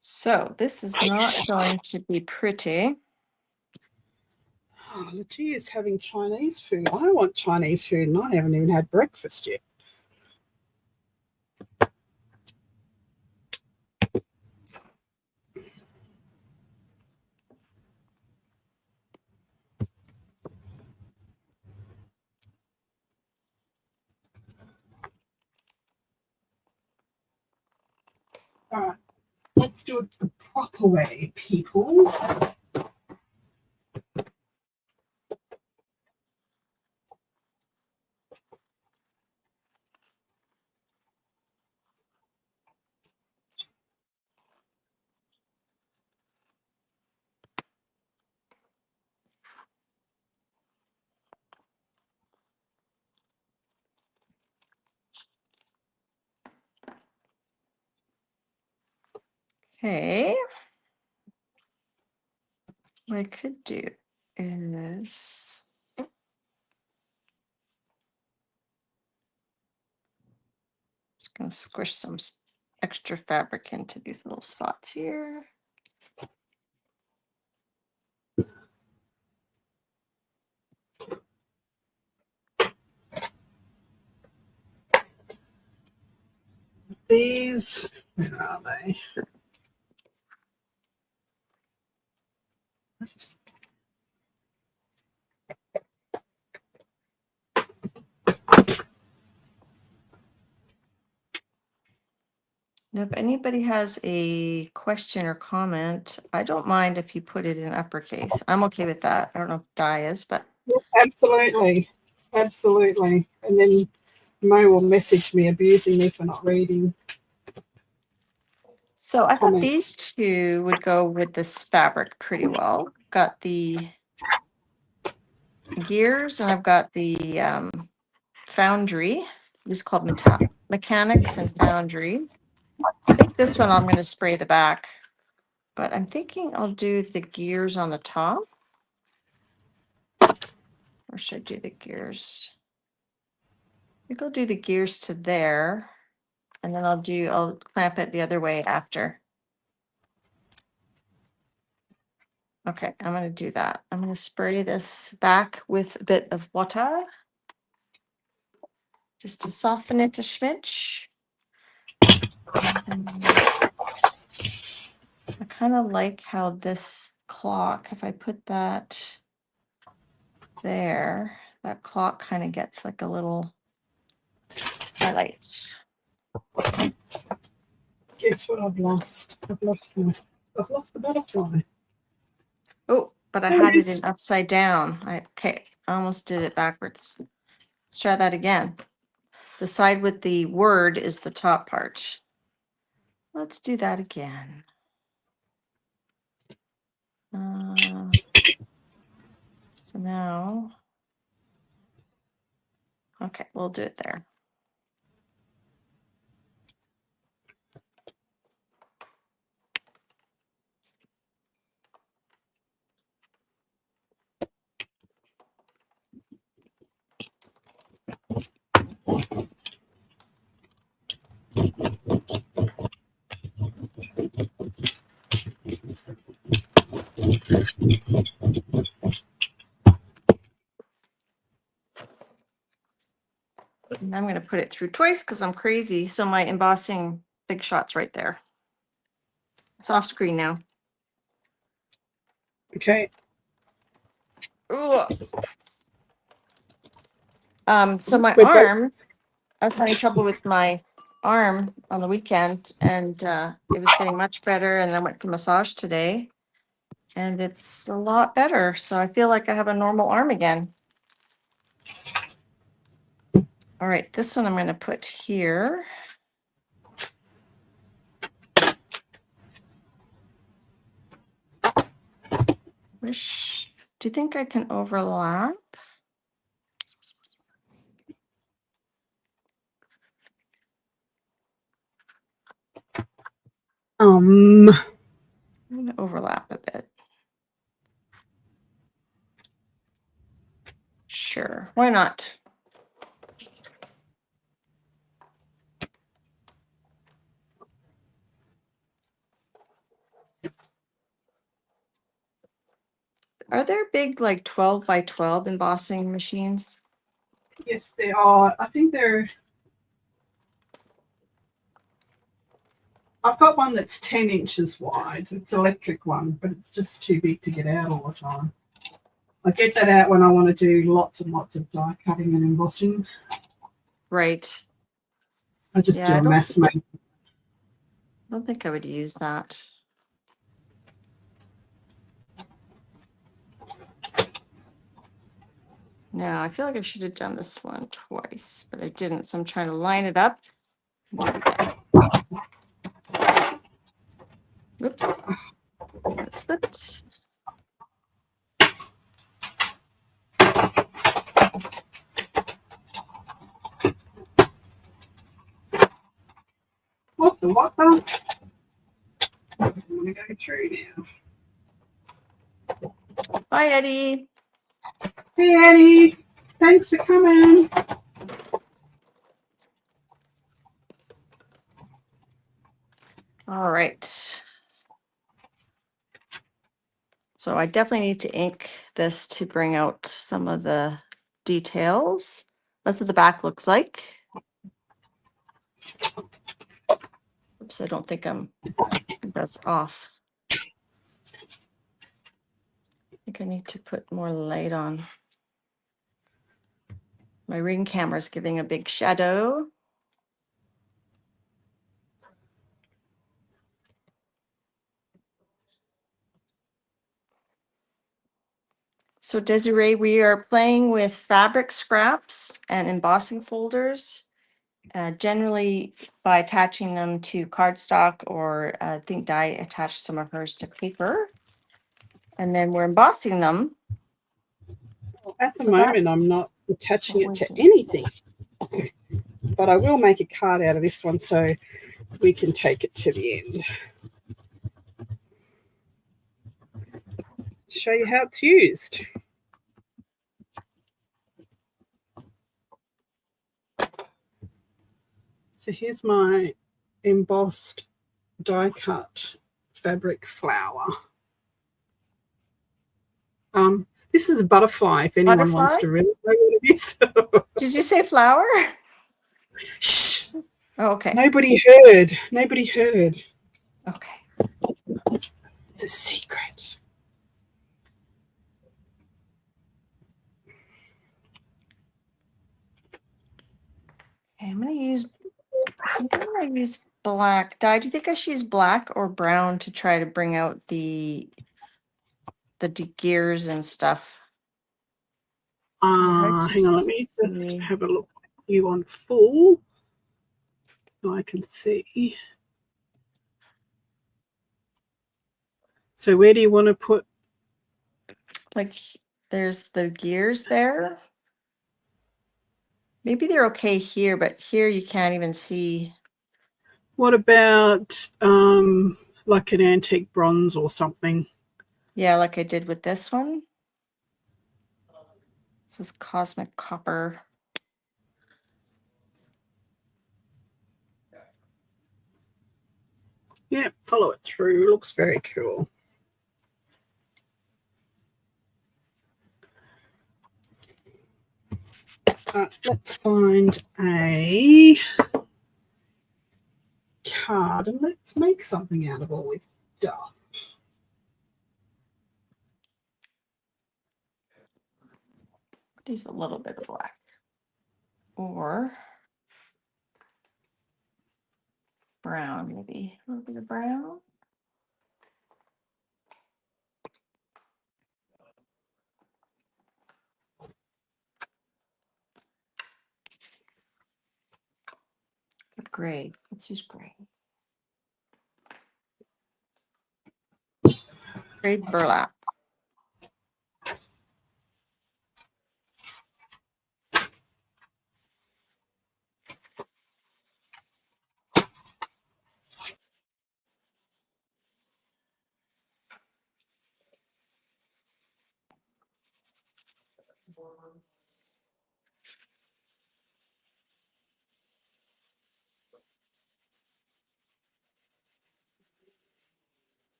So this is not going to be pretty. Oh, Lucia is having Chinese food. I want Chinese food and I haven't even had breakfast yet. Let's do it the proper way, people. Okay. What I could do is just going to squish some extra fabric into these little spots here. These, where are they? Now, if anybody has a question or comment, I don't mind if you put it in uppercase. I'm okay with that. I don't know if Di is, but Absolutely. Absolutely. And then Mo will message me abusing me for not reading. so I thought Comment. these two would go with this fabric pretty well. Got the gears and I've got the foundry. This is called mechanics and foundry. I think this one I'm going to spray the back, but I'm thinking I'll do the gears on the top. Or should I do the gears? I think I'll do the gears to there, and then I'll clamp it the other way after. Okay, I'm going to do that. I'm going to spray this back with a bit of water just to soften it a smidge. And I kind of like how this clock, if I put that there, that clock kind of gets like a little highlight. Guess what I've lost? I've lost the butterfly. Oh, but I had it in upside down. Okay, I almost did it backwards. Let's try that again. The side with the word is the top part. Let's do that again. So now, okay, we'll do it there. And I'm going to put it through twice because I'm crazy. So my embossing big shot's right there. It's off screen now. Okay. Ugh. So my We're both- arm, I was having trouble with my arm on the weekend, and it was getting much better. And I went for massage today, and it's a lot better. So I feel like I have a normal arm again. All right, this one I'm going to put here. Do you think I can overlap? I'm going to overlap a bit. Sure, why not? Are there big like 12 by 12 embossing machines? Yes, they are. I think I've got one that's 10 inches wide. It's an electric one, but it's just too big to get out all the time. I get that out when I want to do lots and lots of die cutting and embossing. Right. I just do a mass make. don't think I would use that. No, I feel like I should have done this one twice, but I didn't. So I'm trying to line it up. Do it again. Oops. That slipped. What the what the? I'm going to go through now. Bye, Eddie. Hey, Eddie. Thanks for coming. All right. So I definitely need to ink this to bring out some of the details. That's what the back looks like. Oops, I don't think that's off. I think I need to put more light on. My Ring camera is giving a big shadow. So Desiree, we are playing with fabric scraps and embossing folders, generally by attaching them to cardstock, or I think Di attached some of hers to paper. And then we're embossing them. At the So moment, I'm that's not attaching what it we're to doing. anything. But I will make a card out of this one so we can take it to the end. Show you how it's used. So here's my embossed die cut fabric flower. This is a butterfly if anyone wants Butterfly? to really know what it is. Did you say flower? Shh. Oh, okay. Nobody heard. Nobody heard. Okay. It's a secret. Okay, I'm gonna use black. Di, do you think I should use black or brown to try to bring out the gears and stuff? Hard to Hang on, let me just see. have a look at you on full so I can see. So where do you want to put? Like there's the gears there. Maybe they're okay here, but here you can't even see. What about like an antique bronze or something? Yeah, like I did with this one. This is cosmic copper. Yeah, follow it through. Looks very cool. Let's find a card and let's make something out of all this stuff. Use a little bit of black. Or brown, maybe. A little bit of brown. Gray. Let's use gray. Gray burlap.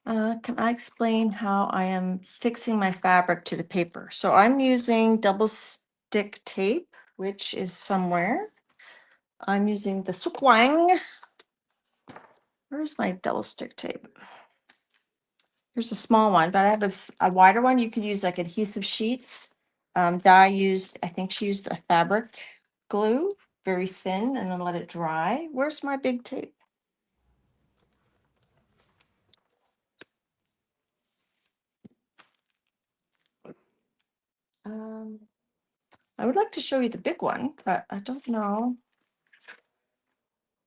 Can I explain how I am fixing my fabric to the paper? So I'm using double stick tape, which is somewhere. I'm using the Sukwang. Where's my double stick tape? Here's a small one, but I have a wider one. You could use like adhesive sheets. Di used, I think she used a fabric glue, very thin, and then let it dry. Where's my big tape? I would like to show you the big one, but I don't know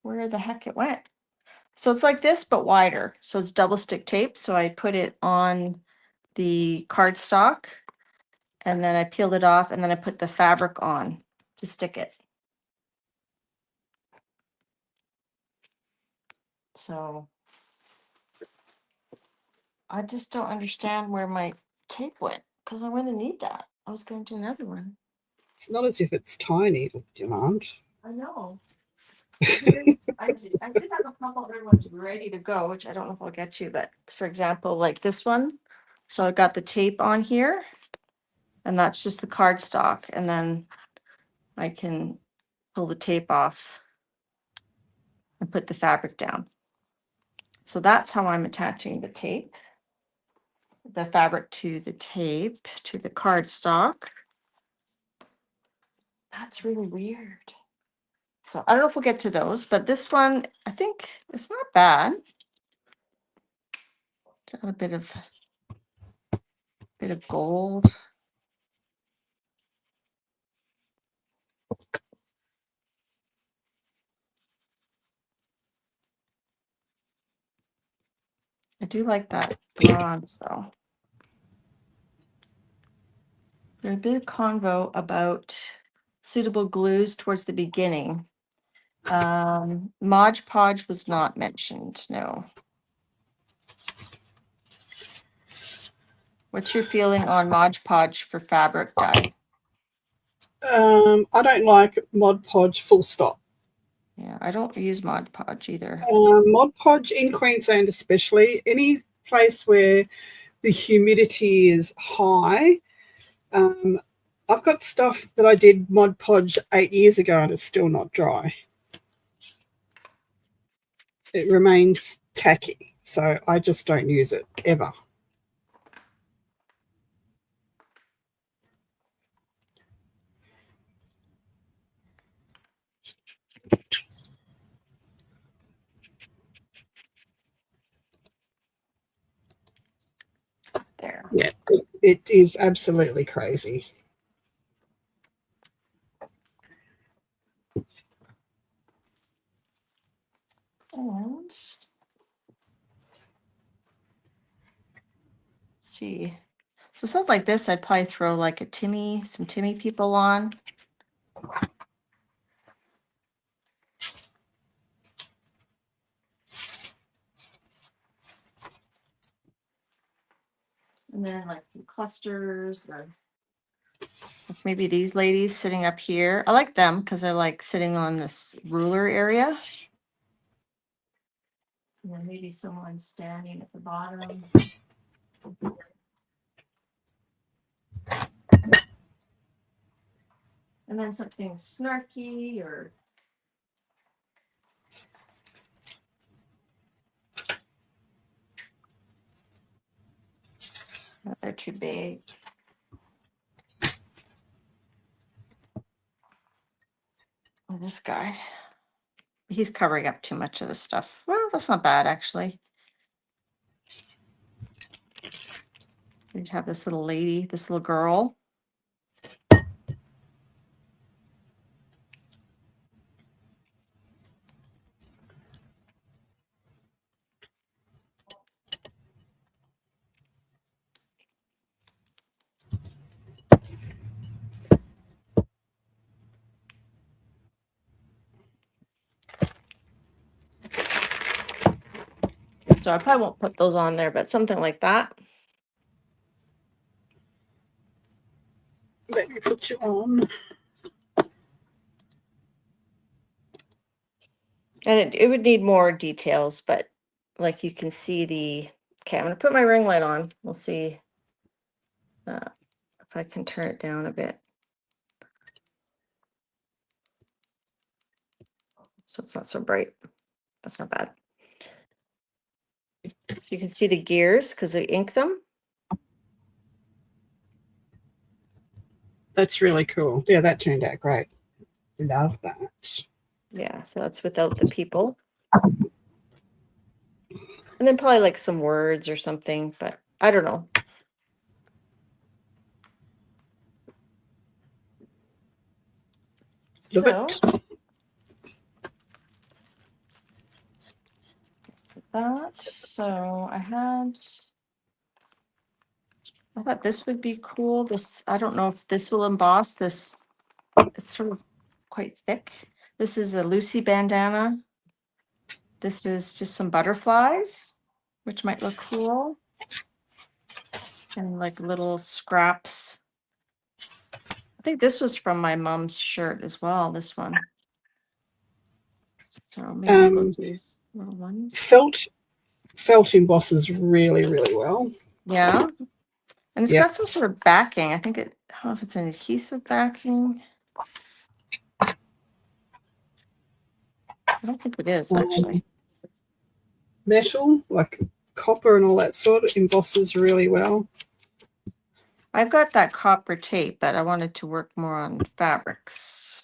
where the heck it went. So it's like this, but wider. So it's double stick tape. So I put it on the cardstock and then I peeled it off and then I put the fabric on to stick it. So I just don't understand where my tape went because I'm going to need that. I was going to do another one. It's not as if it's tiny, Yolande. I know. I did have a couple other ones ready to go, which I don't know if I'll get to, but for example, like this one. So I got the tape on here and that's just the cardstock. And then I can pull the tape off and put the fabric down. So that's how I'm attaching the tape, the fabric to the tape, to the cardstock. That's really weird. So I don't know if we'll get to those, but this one, I think it's not bad. It's got a bit of gold. I do like that bronze though. There's a bit of convo about suitable glues towards the beginning. Mod Podge was not mentioned, no. What's your feeling on Mod Podge for fabric dye? I don't like Mod Podge full stop. Yeah, I don't use Mod Podge either. Mod Podge in Queensland especially, any place where the humidity is high. I've got stuff that I did Mod Podge 8 years ago and it's still not dry. It remains tacky, so I just don't use it ever. There. Yeah, it is absolutely crazy. And let's see. So something like this, I'd probably throw like some Timmy people on. And then like some clusters or maybe these ladies sitting up here. I like them because they're like sitting on this ruler area. And then maybe someone standing at the bottom. And then something snarky or they're too big. Oh, this guy, he's covering up too much of the stuff. Well, that's not bad actually. We'd have this little lady, this little girl. So I probably won't put those on there, but something like that. Let me put you on. And it would need more details, but like you can see the Okay, I'm going to put my ring light on. We'll see if I can turn it down a bit. So it's not so bright. That's not bad. So you can see the gears because I ink them. That's really cool. Yeah, that turned out great. Love that. Yeah, so that's without the people. And then probably like some words or something, but I don't know. Love So it. so I thought this would be cool. This, I don't know if this will emboss this. It's sort of quite thick. This is a Lucy bandana. This is just some butterflies, which might look cool. And like little scraps. I think this was from my mom's shirt as well, this one. So maybe we'll do little one. Felt embosses really, really well. Yeah. And it's Yep. got some sort of backing. I think I don't know if it's an adhesive backing. I don't think it is actually. Metal, like copper and all that sort of embosses really well. I've got that copper tape, but I wanted to work more on fabrics.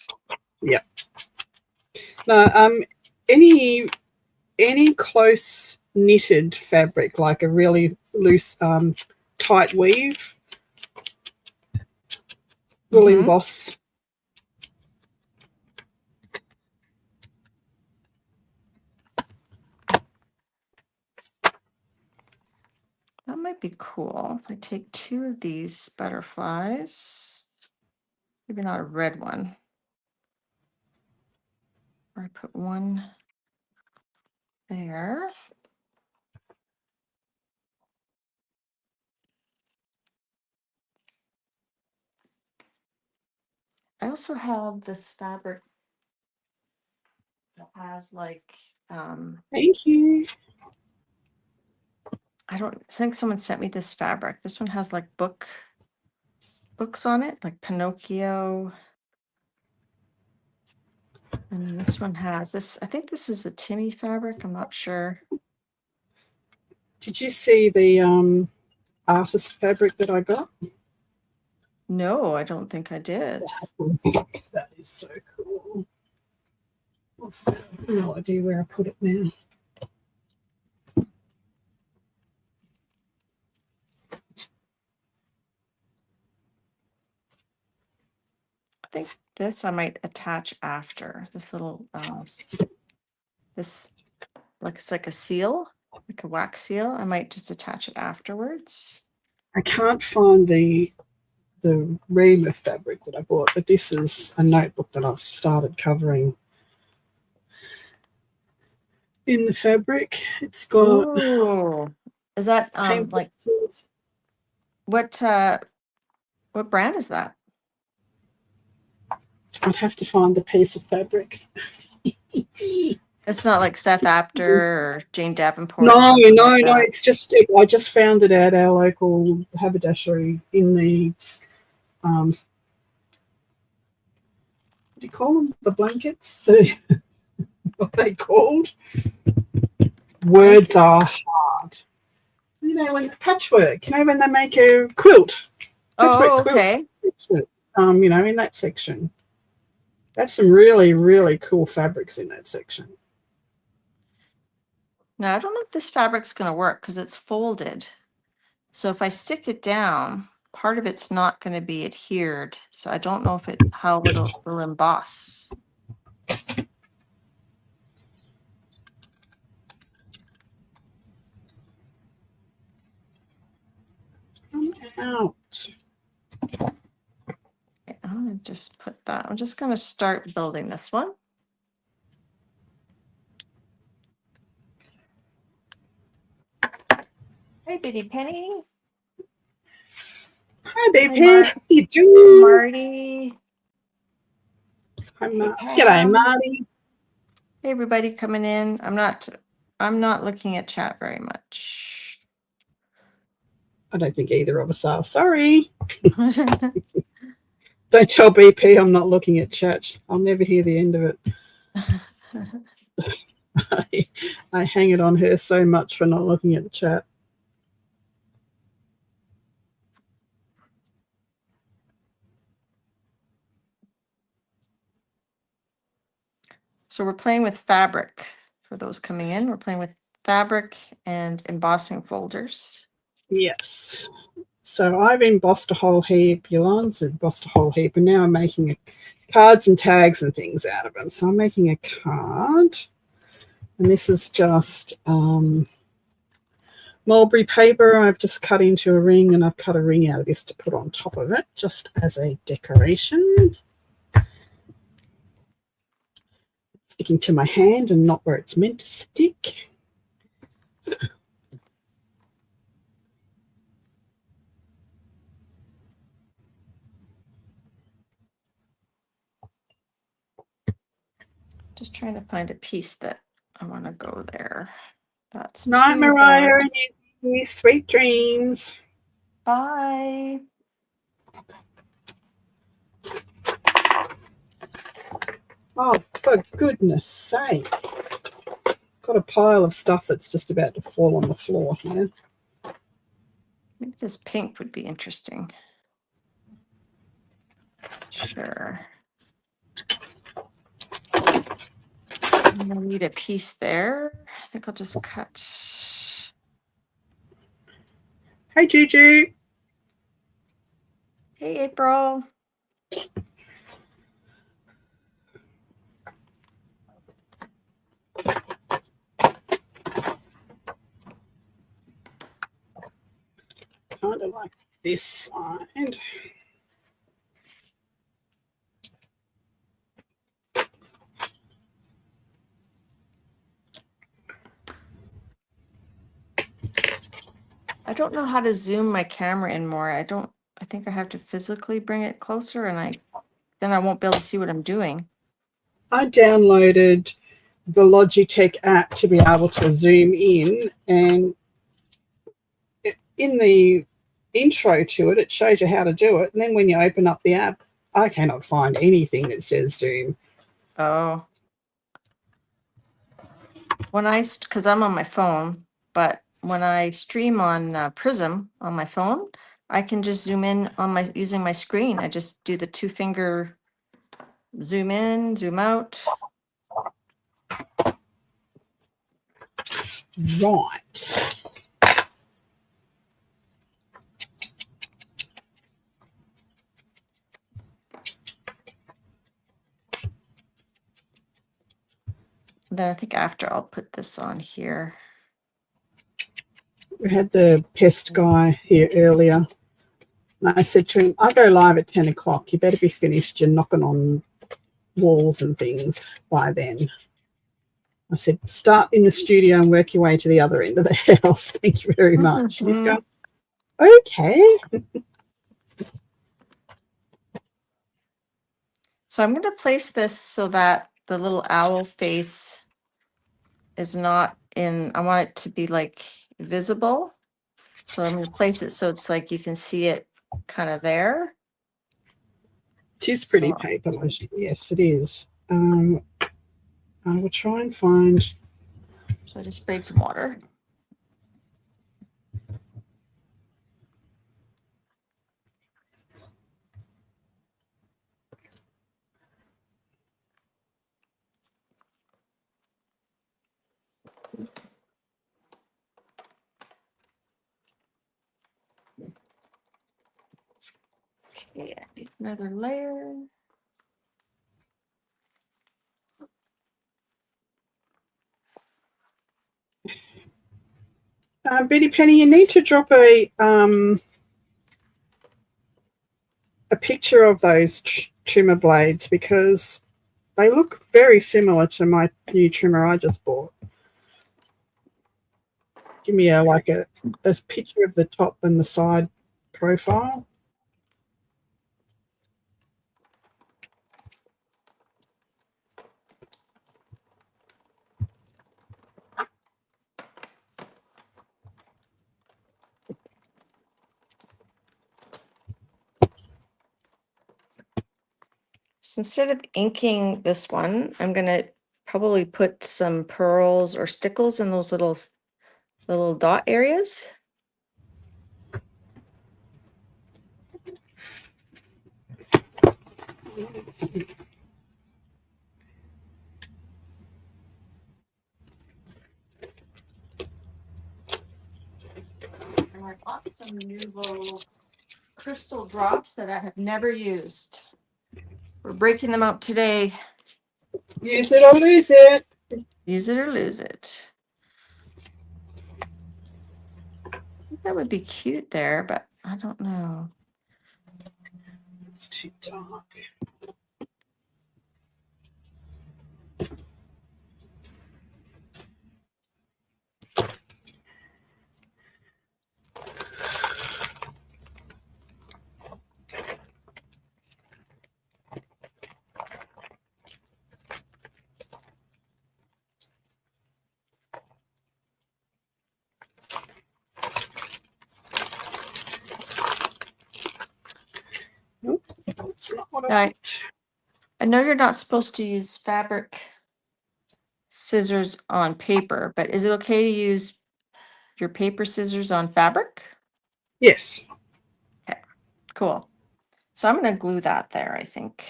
Yeah. No, any close knitted fabric, like a really loose, tight weave, will emboss. That might be cool if I take 2 of these butterflies. Maybe not a red one. Or I put one there. I also have this fabric that has like Thank you. I think someone sent me this fabric. This one has like books on it, like Pinocchio. And this one has this, I think this is a Timmy fabric. I'm not sure. Did you see the artist fabric that I got? No, I don't think I did. That is so cool. I have no idea where I put it now. I think this I might attach after this little this looks like a seal, like a wax seal. I might just attach it afterwards. I can't find the ream of fabric that I bought, but this is a notebook that I've started covering in the fabric. It's got is that like what brand is that? I'd have to find the piece of fabric. It's not like Seth Apter or Jane Davenport. No. It's just I just found it at our local haberdashery in the what do you call them? The blankets? What are they called? Words are hard. You know, when patchwork, when they make a quilt. Okay. Quilt, in that section. They have some really, really cool fabrics in that section. Now, I don't know if this fabric's going to work because it's folded. So if I stick it down, part of it's not going to be adhered. So I don't know if how it will emboss. Come out. Okay, I'm going to just put that. I'm just going to start building this one. Hey, Bitty Penny. Hi, baby. How you doing? Marty. Hi, G'day, Marty. Hey, everybody coming in. I'm not looking at chat very much. I don't think either of us are. Sorry. Don't tell BP I'm not looking at chat. I'll never hear the end of it. I hang it on her so much for not looking at the chat. So we're playing with fabric. For those coming in, we're playing with fabric and embossing folders. Yes. So I've embossed a whole heap. Yolande's embossed a whole heap, and now I'm making cards and tags and things out of them. So I'm making a card, and this is just mulberry paper. I've just cut into a ring, and I've cut a ring out of this to put on top of it, just as a decoration. Sticking to my hand and not where it's meant to stick. Just trying to find a piece that I want to go there. That's Night, too Mariah. bad. Sweet dreams. Bye. Oh, for goodness sake. Got a pile of stuff that's just about to fall on the floor here. Maybe this pink would be interesting. Sure. I'm gonna need a piece there. I think I'll just cut. Hey, Juju. Hey, April. Kind of like this side. I don't know how to zoom my camera in more. I think I have to physically bring it closer and then I won't be able to see what I'm doing. I downloaded the Logitech app to be able to zoom in, and in the intro to it, it shows you how to do it. And then when you open up the app, I cannot find anything that says zoom. Oh. Because I'm on my phone, but when I stream on Prism on my phone, I can just zoom in using my screen. I just do the 2-finger zoom in, zoom out. Right. Then I think after I'll put this on here. We had the pest guy here earlier. And I said to him, I go live at 10 o'clock. You better be finished. You're knocking on walls and things by then. I said, start in the studio and work your way to the other end of the house. Thank you very much. And he's going, okay. So I'm going to place this so that the little owl face is not in, I want it to be like visible. So I'm going to place it so it's like you can see it kind of there. It is pretty paper. Yes, it is. I will try and find. So I just sprayed some water. Okay, I need another layer. Betty Penny, you need to drop a picture of those trimmer blades because they look very similar to my new trimmer I just bought. Give me a picture of the top and the side profile. So instead of inking this one, I'm gonna probably put some pearls or stickles in those little dot areas. And I bought some new little crystal drops that I have never used. We're breaking them out today. Use it or lose it. Use it or lose it. I think that would be cute there, but I don't know. It's too dark. Nope, that's not what I want. I know you're not supposed to use fabric scissors on paper, but is it okay to use your paper scissors on fabric? Yes. Okay, cool. So I'm going to glue that there, I think.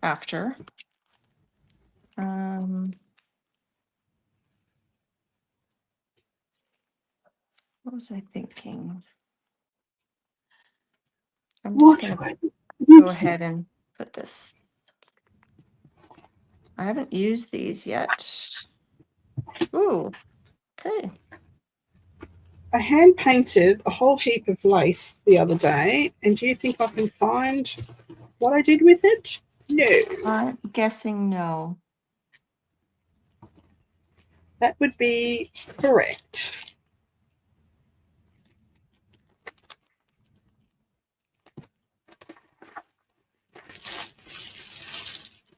After. What was I thinking? I'm just going to go ahead and put this. I haven't used these yet. Ooh, okay. I hand painted a whole heap of lace the other day, and do you think I can find what I did with it? No. I'm guessing no. That would be correct.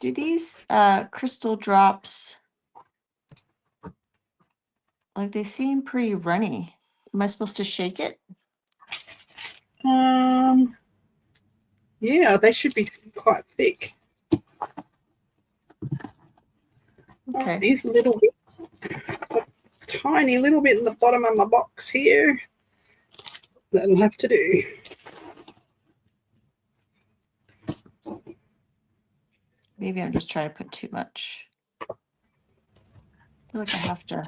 Do these crystal drops, like they seem pretty runny. Am I supposed to shake it? Yeah, they should be quite thick. Okay. These little bit, tiny little bit in the bottom of my box here. That'll have to do. Maybe I'm just trying to put too much. I feel like I have to.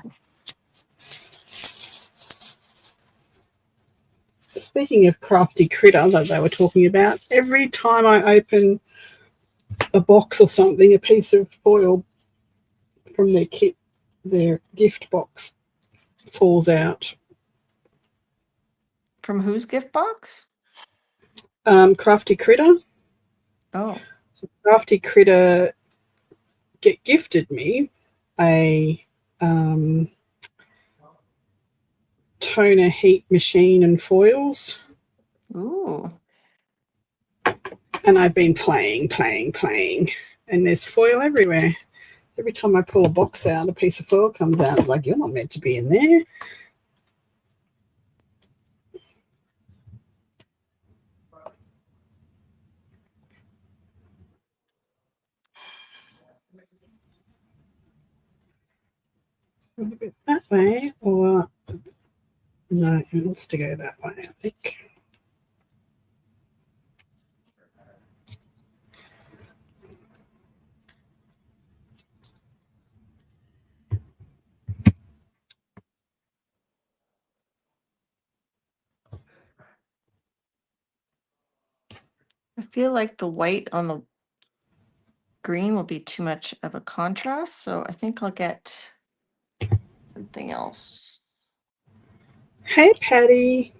Speaking of crafty critter that they were talking about, every time I open a box or something, a piece of foil from their kit, their gift box, falls out. From whose gift box? Crafty critter. Oh. Crafty critter gifted me a toner heat machine and foils. Ooh. And I've been playing, and there's foil everywhere. So every time I pull a box out, a piece of foil comes out. It's like, you're not meant to be in there. A bit that way, or no, it wants to go that way, I think. I feel like the white on the green will be too much of a contrast, so I think I'll get something else. Hey, Patty.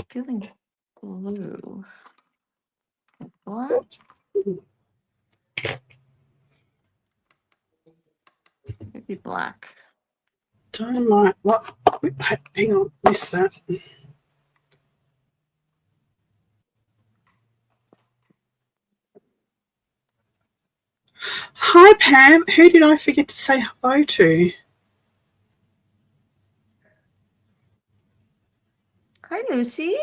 Feeling blue. Black. Oops. Maybe black. Dynamite. What? Hang on, missed that. Hi, Pam. Who did I forget to say hello to? Hi, Lucy.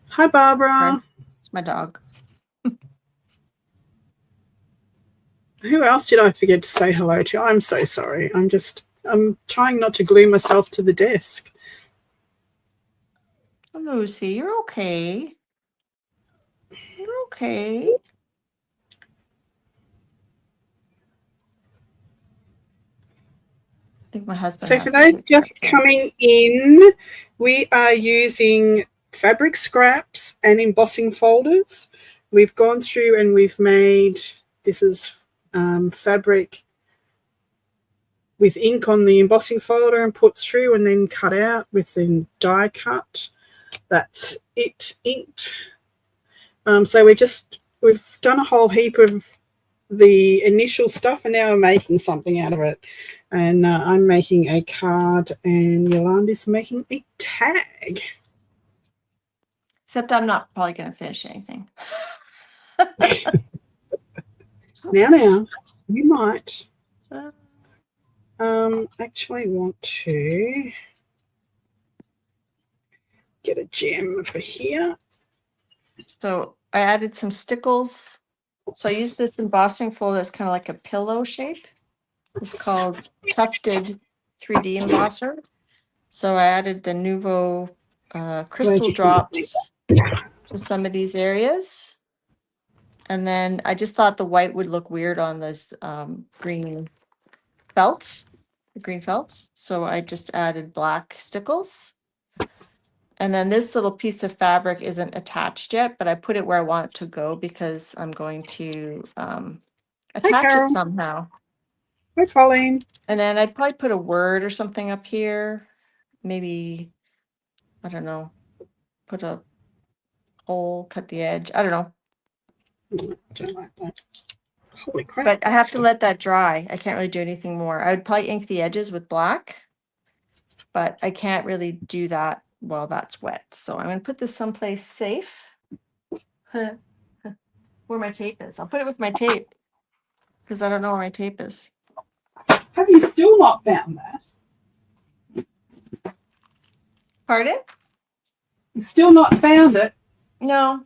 Hi, Barbara. It's my dog. Who else did I forget to say hello to? I'm so sorry. I'm trying not to glue myself to the desk. Lucy, you're okay. You're okay. I think my husband. So for those just coming in, we are using fabric scraps and embossing folders. We've gone through and we've made, this is fabric with ink on the embossing folder and put through and then cut out with the die cut. That's it, inked. So we've done a whole heap of the initial stuff and now we're making something out of it. And I'm making a card and Yolande's making a tag. Except I'm not probably going to finish anything. Now, you might actually want to get a gem for here. So I added some stickles. So I used this embossing folder that's kind of like a pillow shape. It's called Tufted 3D Embosser. So I added the Nuvo crystal drops to some of these areas. And then I just thought the white would look weird on this green felt, the green felts. So I just added black stickles. And then this little piece of fabric isn't attached yet, but I put it where I want it to go because I'm going to attach it somehow. Hi, Colleen. And then I'd probably put a word or something up here. Maybe, I don't know, put a hole, cut the edge. I don't know. Don't like that. Holy crap. But I have to let that dry. I can't really do anything more. I would probably ink the edges with black, but I can't really do that while that's wet. So I'm going to put this someplace safe. Where my tape is. I'll put it with my tape because I don't know where my tape is. Have you still not found that? Pardon? You still not found it? No,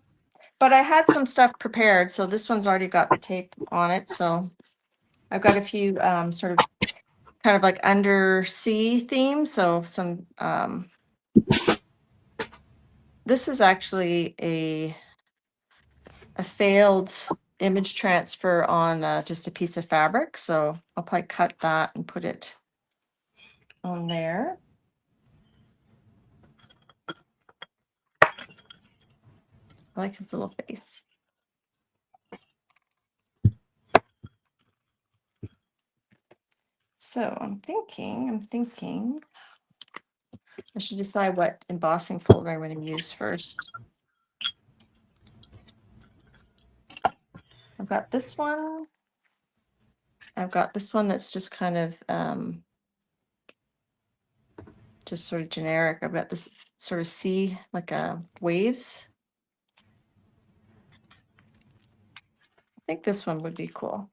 but I had some stuff prepared. So this one's already got the tape on it. So I've got a few sort of kind of like undersea themes. So some, this is actually a failed image transfer on just a piece of fabric. So I'll probably cut that and put it on there. I like his little face. So I'm thinking I should decide what embossing folder I'm going to use first. I've got this one. I've got this one that's just kind of just sort of generic. I've got this sort of sea, like waves. I think this one would be cool.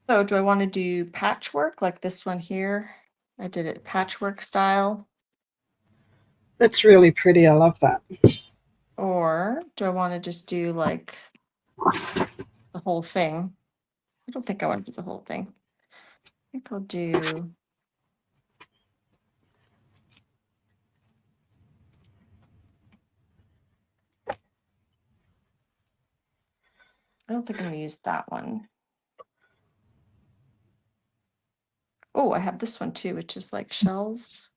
So do I want to do patchwork like this one here? I did it patchwork style. That's really pretty. I love that. Or do I want to just do like the whole thing? I don't think I want to do the whole thing. I think I'll do. I don't think I'm going to use that one. Oh, I have this one too, which is like shells.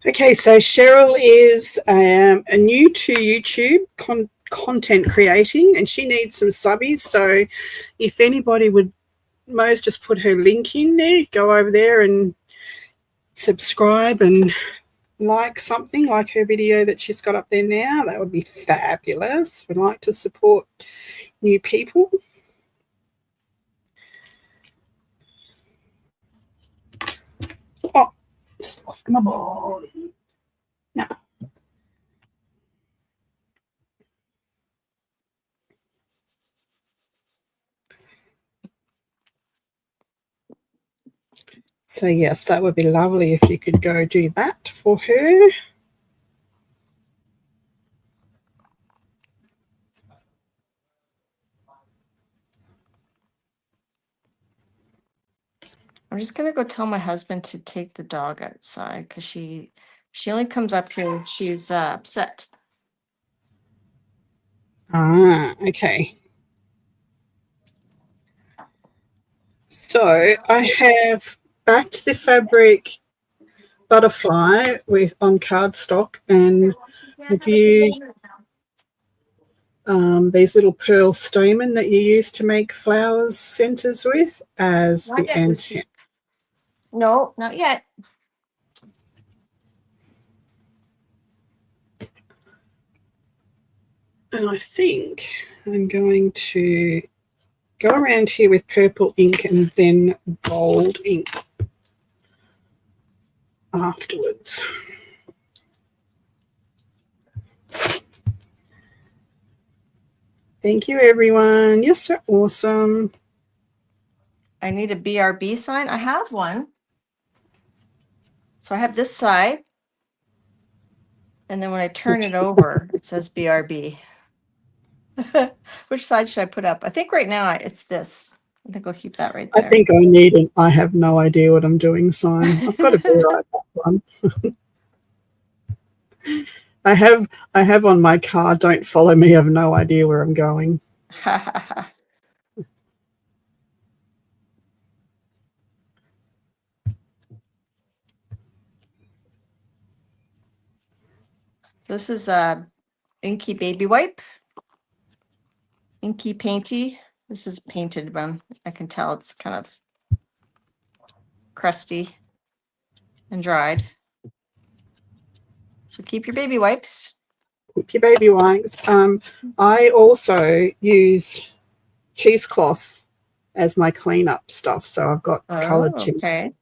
Okay, so Cheryl is a new to YouTube content creating, and she needs some subbies. So if anybody would, Mo's just put her link in there, go over there and subscribe and like something like her video that she's got up there now. That would be fabulous. We'd like to support new people. Oh, just lost my ball. No. So yes, that would be lovely if you could go do that for her. I'm just gonna go tell my husband to take the dog outside because she only comes up here if she's upset. Ah, okay. So I have backed the fabric butterfly with on cardstock, and we've used these little pearl stamen that you use to make flowers centers with as the antenna. No, not yet. And I think I'm going to go around here with purple ink and then gold ink afterwards. Thank you, everyone. You're so awesome. I need a BRB sign. I have one. So I have this side. And then when I turn it over, it says BRB. Which side should I put up? I think right now it's this. I think I'll keep that right there. I think I need an I have no idea what I'm doing sign. I've got to be right that one. I have on my car, don't follow me, I have no idea where I'm going. This is a Inky Baby Wipe. Inky Painty. This is painted one. I can tell it's kind of crusty and dried. So keep your baby wipes. Keep your baby wipes. I also use cheesecloths as my cleanup stuff. So I've got coloured cheese. Okay.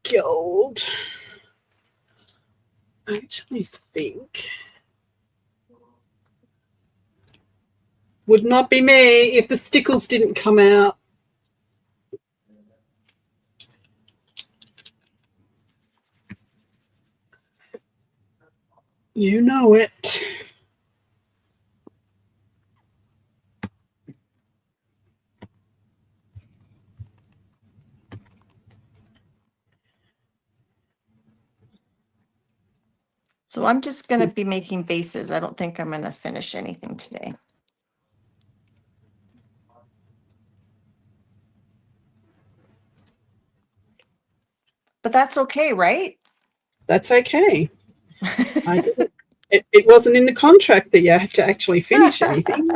Gold. I actually think would not be me if the stickles didn't come out. You know it. So I'm just going to be making bases. I don't think I'm going to finish anything today. But that's okay, right? That's okay. I didn't. It wasn't in the contract that you had to actually finish anything.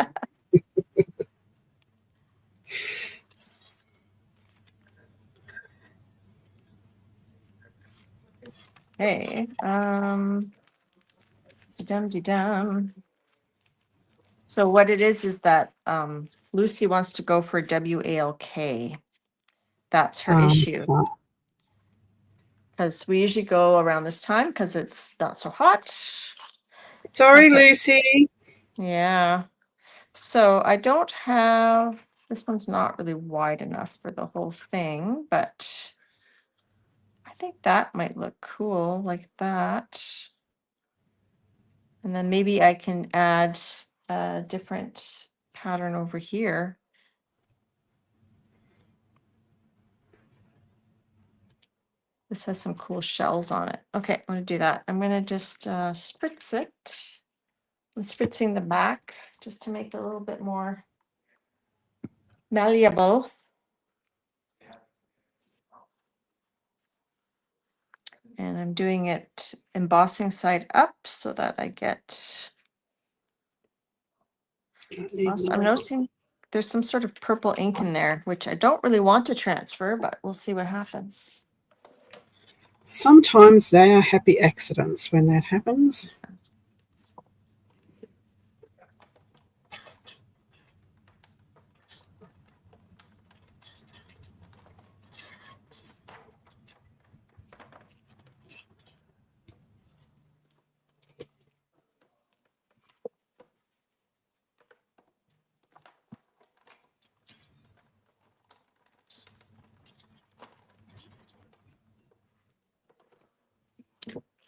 Hey, dum. So what it is that Lucy wants to go for WALK. That's her issue. Because we usually go around this time because it's not so hot. Sorry, Okay. Lucy. Yeah. So I don't have, this one's not really wide enough for the whole thing, but I think that might look cool like that. And then maybe I can add a different pattern over here. This has some cool shells on it. Okay, I'm going to do that. I'm going to just spritz it. I'm spritzing the back just to make it a little bit more malleable. And I'm doing it embossing side up so that I get, I'm noticing there's some sort of purple ink in there, which I don't really want to transfer, but we'll see what happens. Sometimes they are happy accidents when that happens.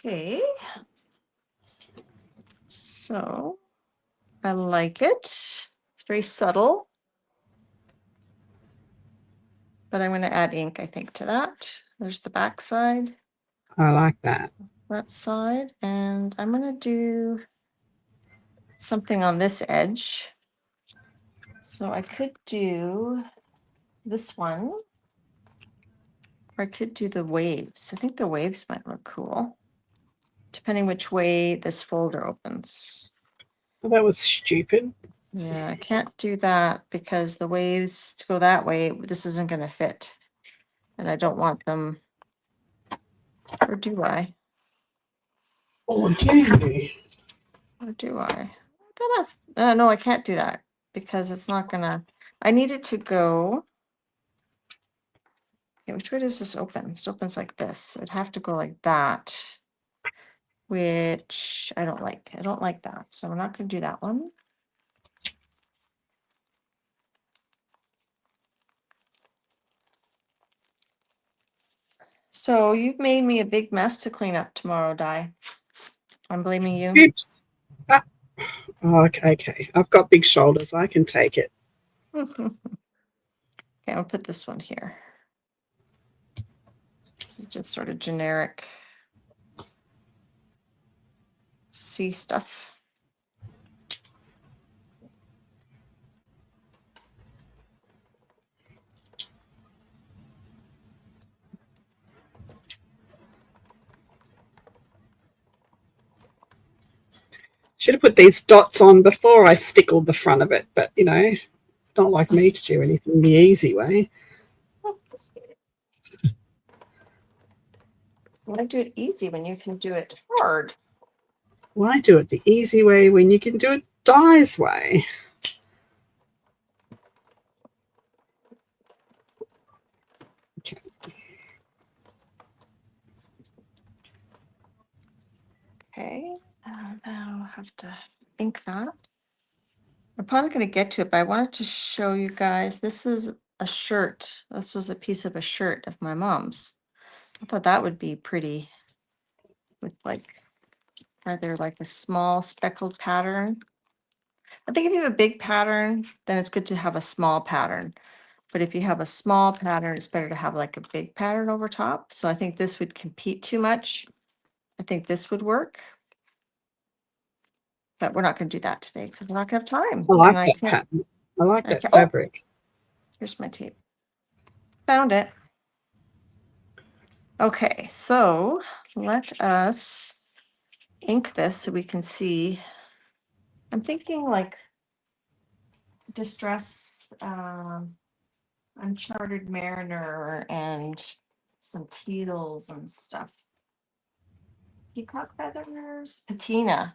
Okay. So I like it. It's very subtle. But I'm going to add ink, I think, to that. There's the back side, I like that. that side, and I'm going to do something on this edge. So I could do this one, or I could do the waves. I think the waves might look cool, depending which way this folder opens. Well, that was stupid. Yeah, I can't do that because the waves to go that way, this isn't going to fit. And I don't want them, or do I? Or do you? Or do I? That must, no, I can't do that because it's not gonna, I need it to go. Okay, which way does this open? This opens like this. It'd have to go like that, which I don't like. I don't like that. So we're not gonna do that one. So you've made me a big mess to clean up tomorrow, Di. I'm blaming you. Oops. Ah. Oh, okay. I've got big shoulders. I can take it. Okay, I'll put this one here. This is just sort of generic sea stuff. Should have put these dots on before I stickled the front of it, but not like me to do anything the easy way. Why do it easy when you can do it hard? Why do it the easy way when you can do it Di's way? Okay. Okay, now I'll have to ink that. I'm probably going to get to it, but I wanted to show you guys. This is a shirt. This was a piece of a shirt of my mom's. I thought that would be pretty with like either like a small speckled pattern. I think if you have a big pattern, then it's good to have a small pattern. But if you have a small pattern, it's better to have like a big pattern over top. So I think this would compete too much. I think this would work. But we're not going to do that today because we're not going to have time. I like And I that can't. pattern. I like that Oh, fabric. here's my tape. Found it. Okay, so let us ink this so we can see. I'm thinking like Distress, Uncharted Mariner, and some Teetles and stuff. Peacock feathers, patina.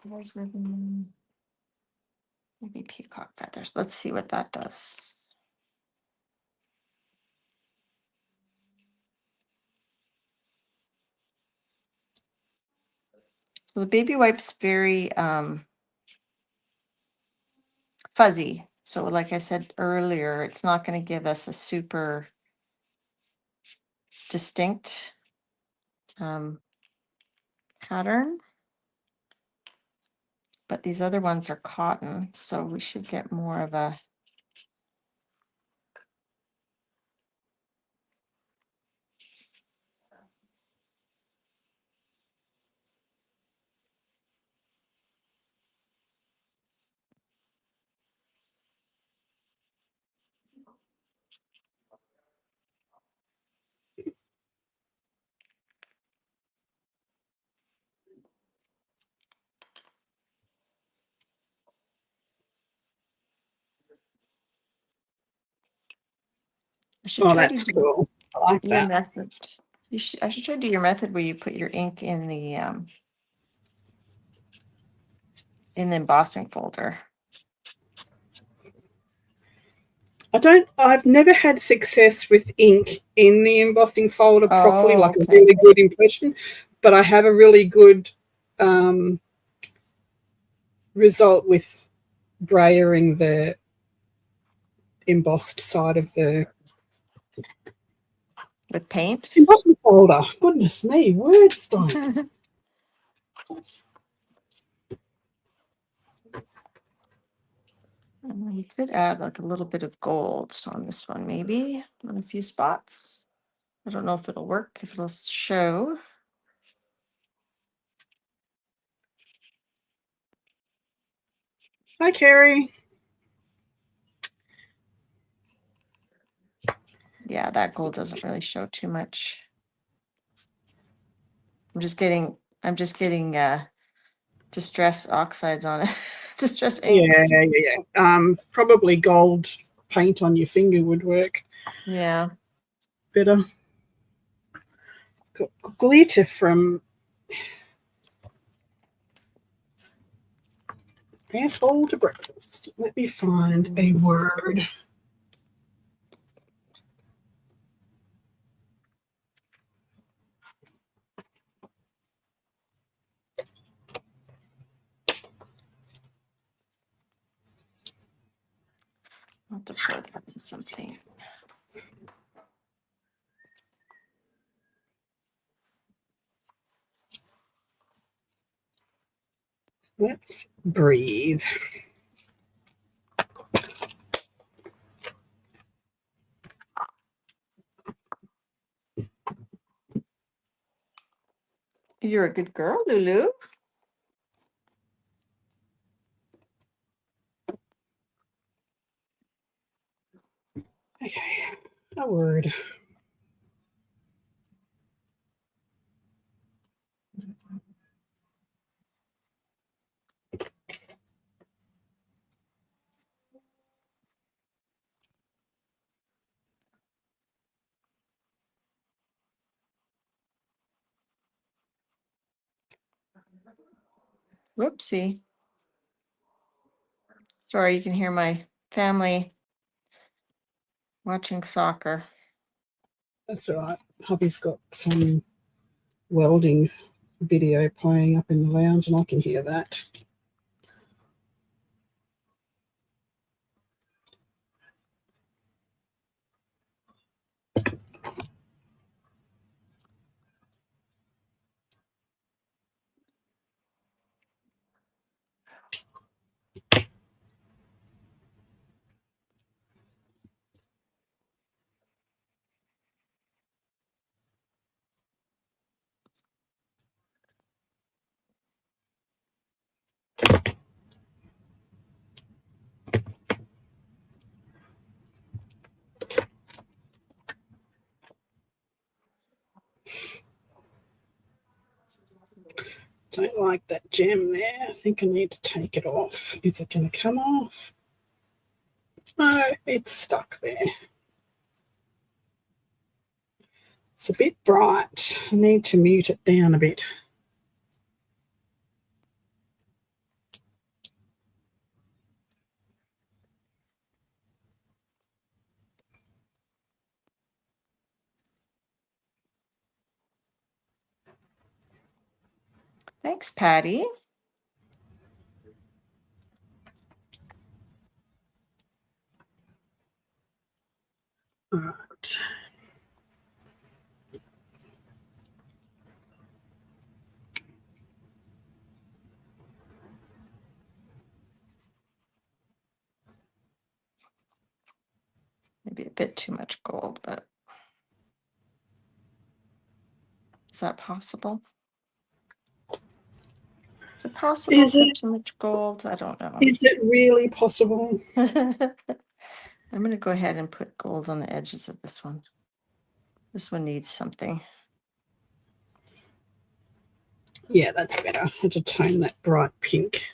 There's ribbon. Maybe peacock feathers. Let's see what that does. So the baby wipe's very fuzzy. So like I said earlier, it's not going to give us a super distinct pattern. But these other ones are cotton, so we should get more of a I should Oh, try to that's do cool. I like your that. method. I should try to do your method where you put your ink in the embossing folder. I've never had success with ink in the embossing folder properly, Oh, like a okay. really good impression, but I have a really good result with brayering the embossed side of the With paint? embossing folder. Goodness me, words don't. You could add like a little bit of gold on this one, maybe on a few spots. I don't know if it'll work, if it'll show. Hi, Carrie. Yeah, that gold doesn't really show too much. I'm just getting distress oxides on it. Distress inks. Yeah. Probably gold paint on your finger would work Yeah. better. Glitter from asshole to breakfast. Let me find a word. I'll have to pour that in something. Let's breathe. You're a good girl, Lulu. Okay, a word. Whoopsie. Sorry, you can hear my family watching soccer. That's all right. Hubby's got some welding video playing up in the lounge and I can hear that. Don't like that gem there. I think I need to take it off. Is it going to come off? No, it's stuck there. It's a bit bright. I need to mute it down a bit. Thanks, Patty. All right. Maybe a bit too much gold, but is that possible? Is it possible Is to have it? too much gold? I don't know. Is it really possible? I'm going to go ahead and put gold on the edges of this one. This one needs something. Yeah, that's better. I had to tone that bright pink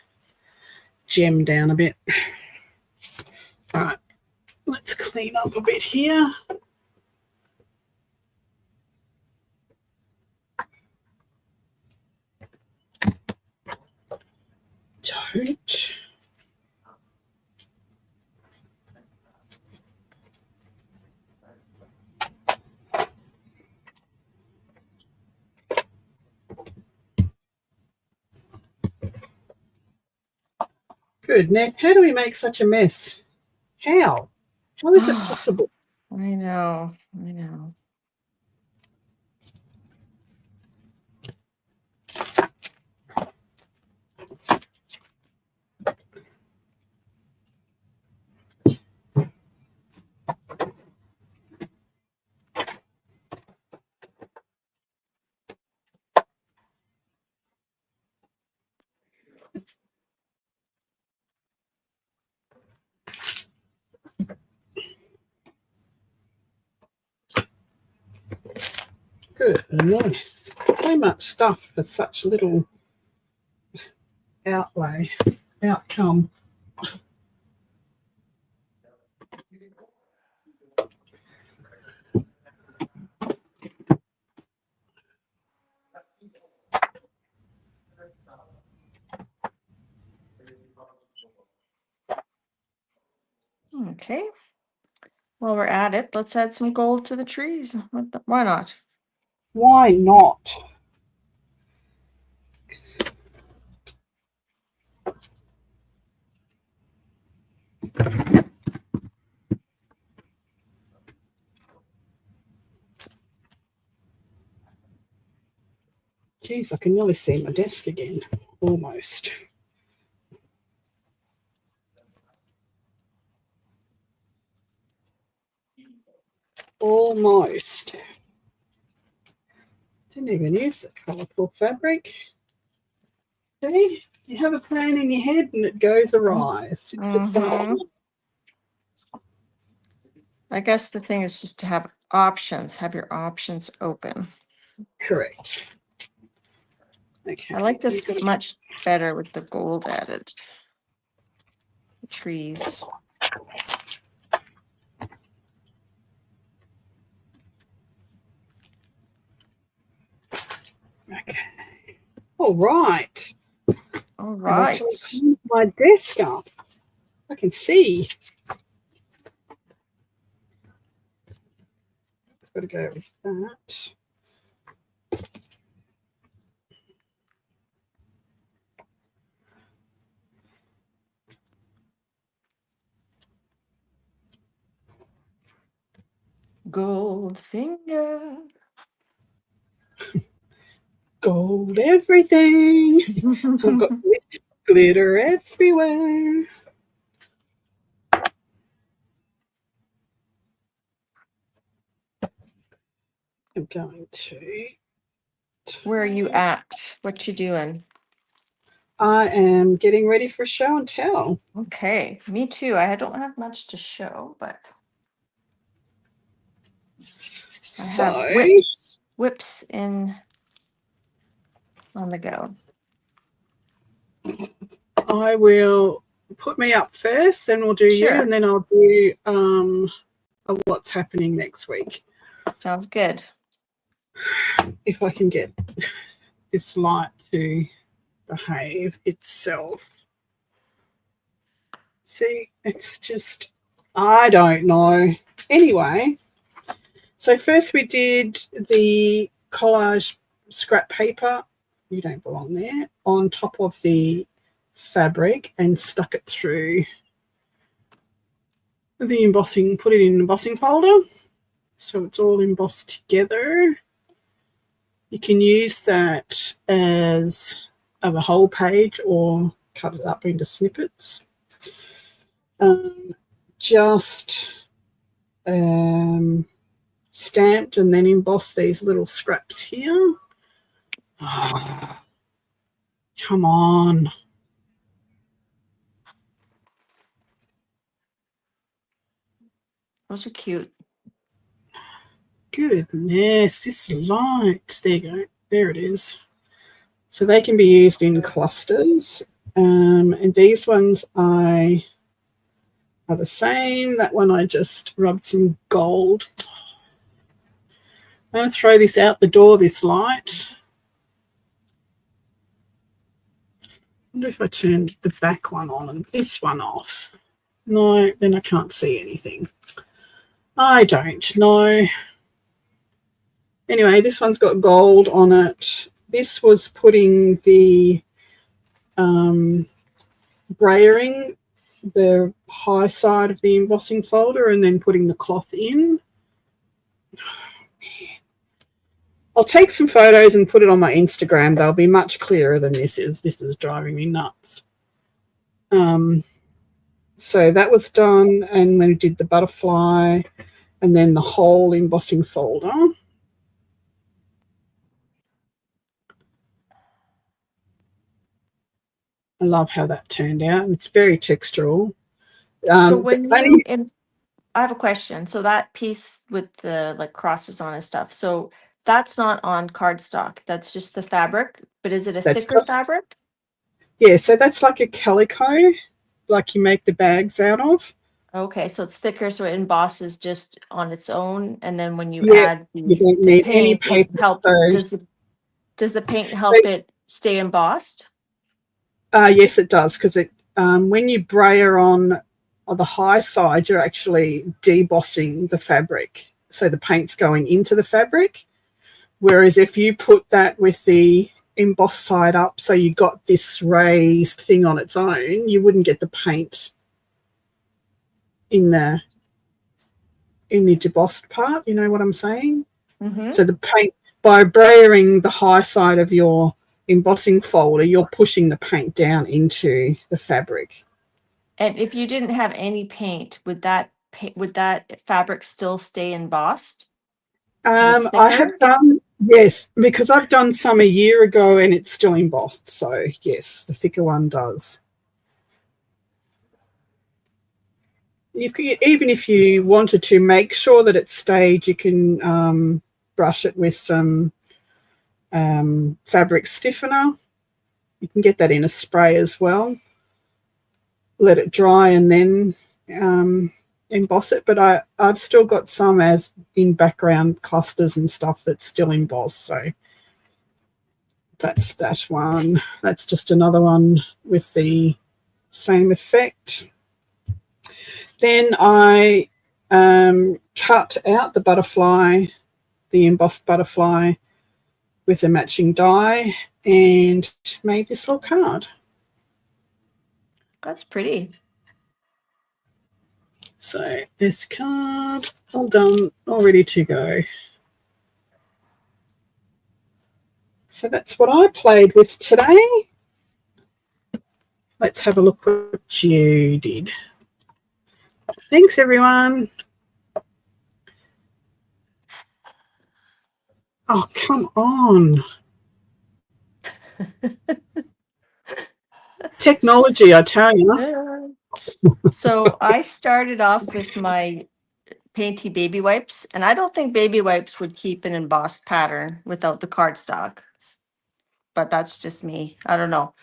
gem down a bit. All right, let's clean up a bit here. don't. Goodness, how do we make such a mess? How? How is it possible? I know. I know. Goodness, so much stuff for such little outcome. Okay. While we're at it, let's add some gold to the trees. Why not? Why not? Geez, I can nearly see my desk again, almost. Almost. Didn't even use the colourful fabric. See, you have a plan in your head and it goes awry. I guess the thing is just to have options, have your options open. Correct. Okay. I like this much better with the gold added. The trees. Okay. All right. All I've right. actually cleaned my desk up. I can see. It's got to go with that. Gold finger. Gold everything. I've got glitter everywhere. I'm going to. Where are you at? What you doing? I am getting ready for show and tell. Okay, me too. I don't have much to show, but I have whips in on the go. I will put me up first, then we'll do you, and then I'll do what's happening next week. Sounds good. If I can get this light to behave itself. See, it's just, I don't know. Anyway, so first we did the collage scrap paper, you don't belong there, on top of the fabric and stuck it through the embossing, put it in an embossing folder. So it's all embossed together. You can use that as a whole page or cut it up into snippets. Just stamped and then embossed these little scraps here. Oh, come on. Those are cute. Goodness, this light. There you go. There it is. So they can be used in clusters. And these ones are the same. That one I just rubbed some gold. I'm going to throw this out the door, this light. wonder if I turn the back one on and this one off. No, then I can't see anything. I don't know. Anyway, this one's got gold on it. This was putting the brayering the high side of the embossing folder and then putting the cloth in. I'll take some photos and put it on my Instagram. They'll be much clearer than this is. This is driving me nuts. So that was done, and when we did the butterfly and then the whole embossing folder. I love how that turned out. It's very textural. So when you, I have a question. So that piece with the like crosses on and stuff. So that's not on cardstock. That's just the fabric. But is it a thicker fabric? Yeah, so that's like a calico, like you make the bags out of. Okay, so it's thicker, so it embosses just on its own, and then when you Yeah, add you the, don't the need any paint, it paper. helps. So, Does the paint help it stay embossed? Yes, it does, because it when you brayer on the high side, you're actually debossing the fabric, so the paint's going into the fabric. Whereas if you put that with the embossed side up, so you got this raised thing on its own, you wouldn't get the paint in the debossed part. You know what I'm saying? Mm-hmm. So the paint, by brayering the high side of your embossing folder, you're pushing the paint down into the fabric. And if you didn't have any paint, would that fabric still stay embossed? I have done, yes, because I've done some a year ago and it's still embossed. So yes, the thicker one does. You can, even if you wanted to make sure that it stayed, you can brush it with some fabric stiffener. You can get that in a spray as well. Let it dry and then emboss it. But I've still got some as in background clusters and stuff that's still embossed. So that's that one. That's just another one with the same effect. Then I cut out the butterfly, the embossed butterfly, with a matching die and made this little card. That's pretty. So this card, all done, all ready to go. So that's what I played with today. Let's have a look what you did. Thanks, everyone. Oh, come on. Technology, I tell you. So I started off with my painty baby wipes, and I don't think baby wipes would keep an embossed pattern without the cardstock. But that's just me. I don't know.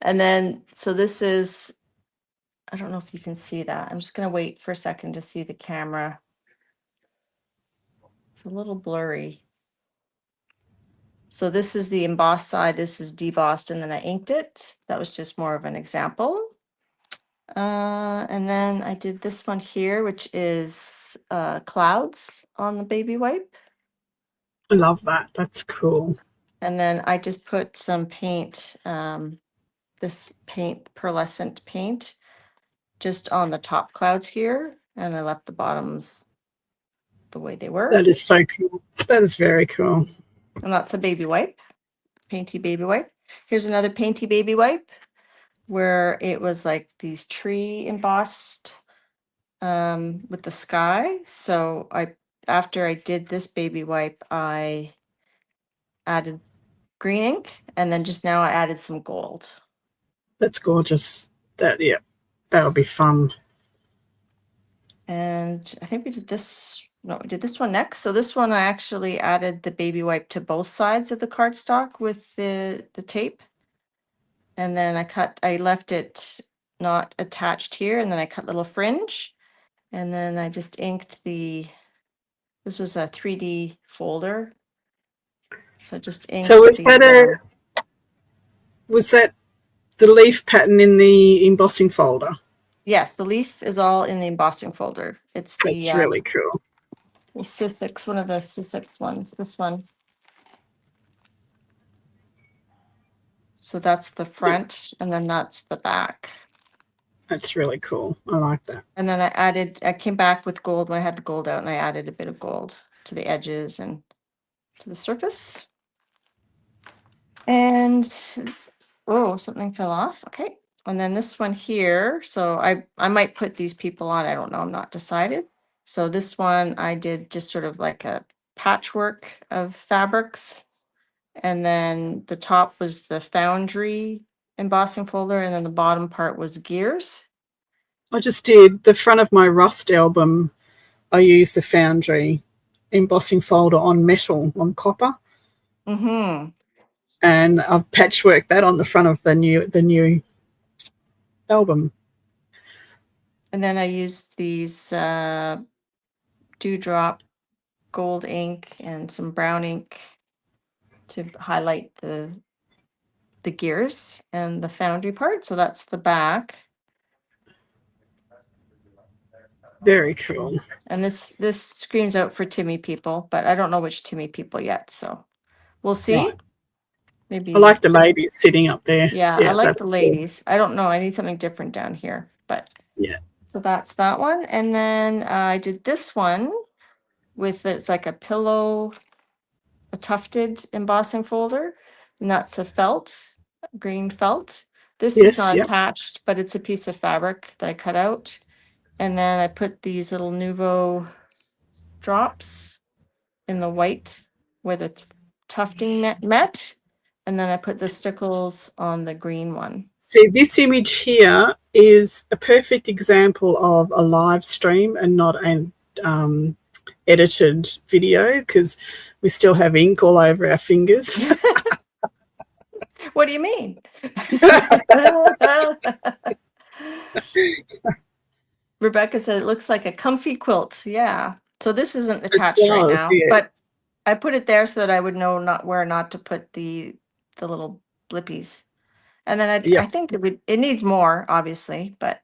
And then, so this is, I don't know if you can see that. I'm just going to wait for a second to see the camera. It's a little blurry. So this is the embossed side. This is debossed, and then I inked it. That was just more of an example. And then I did this one here, which is clouds on the baby wipe. I love that. That's cool. And then I just put some paint, this paint, pearlescent paint, just on the top clouds here. And I left the bottoms the way they were. That is so cool. That is very cool. And that's a baby wipe, painty baby wipe. Here's another painty baby wipe where it was like these tree embossed with the sky. So after I did this baby wipe, I added green ink, and then just now I added some gold. That's gorgeous. Yeah, that'll be fun. And I think we did this. No, we did this one next. So this one I actually added the baby wipe to both sides of the cardstock with the tape. And then I left it not attached here, and then I cut little fringe. And then I just inked this was a 3D folder. So just inked. So was that the leaf pattern in the embossing folder. Yes, the leaf is all in the embossing folder. It's That's really cool. the Sussex, one of the Sussex ones, this one. So that's the front, and then that's the back. That's really cool. I like that. And then I came back with gold when I had the gold out, and I added a bit of gold to the edges and to the surface. And oh, something fell off. Okay. And then this one here. So I might put these people on. I don't know. I'm not decided. So this one I did just sort of like a patchwork of fabrics. And then the top was the foundry embossing folder. And then the bottom part was gears. I just did the front of my Rust album. I used the foundry embossing folder on metal, on copper. Mm-hmm. And I've patchworked that on the front of the new album. And then I used these dewdrop gold ink and some brown ink to highlight the gears and the foundry part. So that's the back. Very cool. And this screams out for Timmy people, but I don't know which Timmy people yet. So we'll see. Right. Maybe I like the ladies sitting up there. Yeah, I like the ladies. Cool. I don't know. I need something different down here, but yeah. So that's that one. And then I did this one with it's like a pillow, a tufted embossing folder, and that's a felt, green felt. This is not attached, but it's a piece of fabric that I cut out. And then I put these little Nouveau drops in the white where the tufting met. And then I put the stickles on the green one. See, this image here is a perfect example of a live stream and not an edited video, because we still have ink all over our fingers. What do you mean? Rebecca said it looks like a comfy quilt. Yeah. So this isn't attached right now, but I put it there so that I would know where not to put the little blippies. And then I think it needs more, obviously, but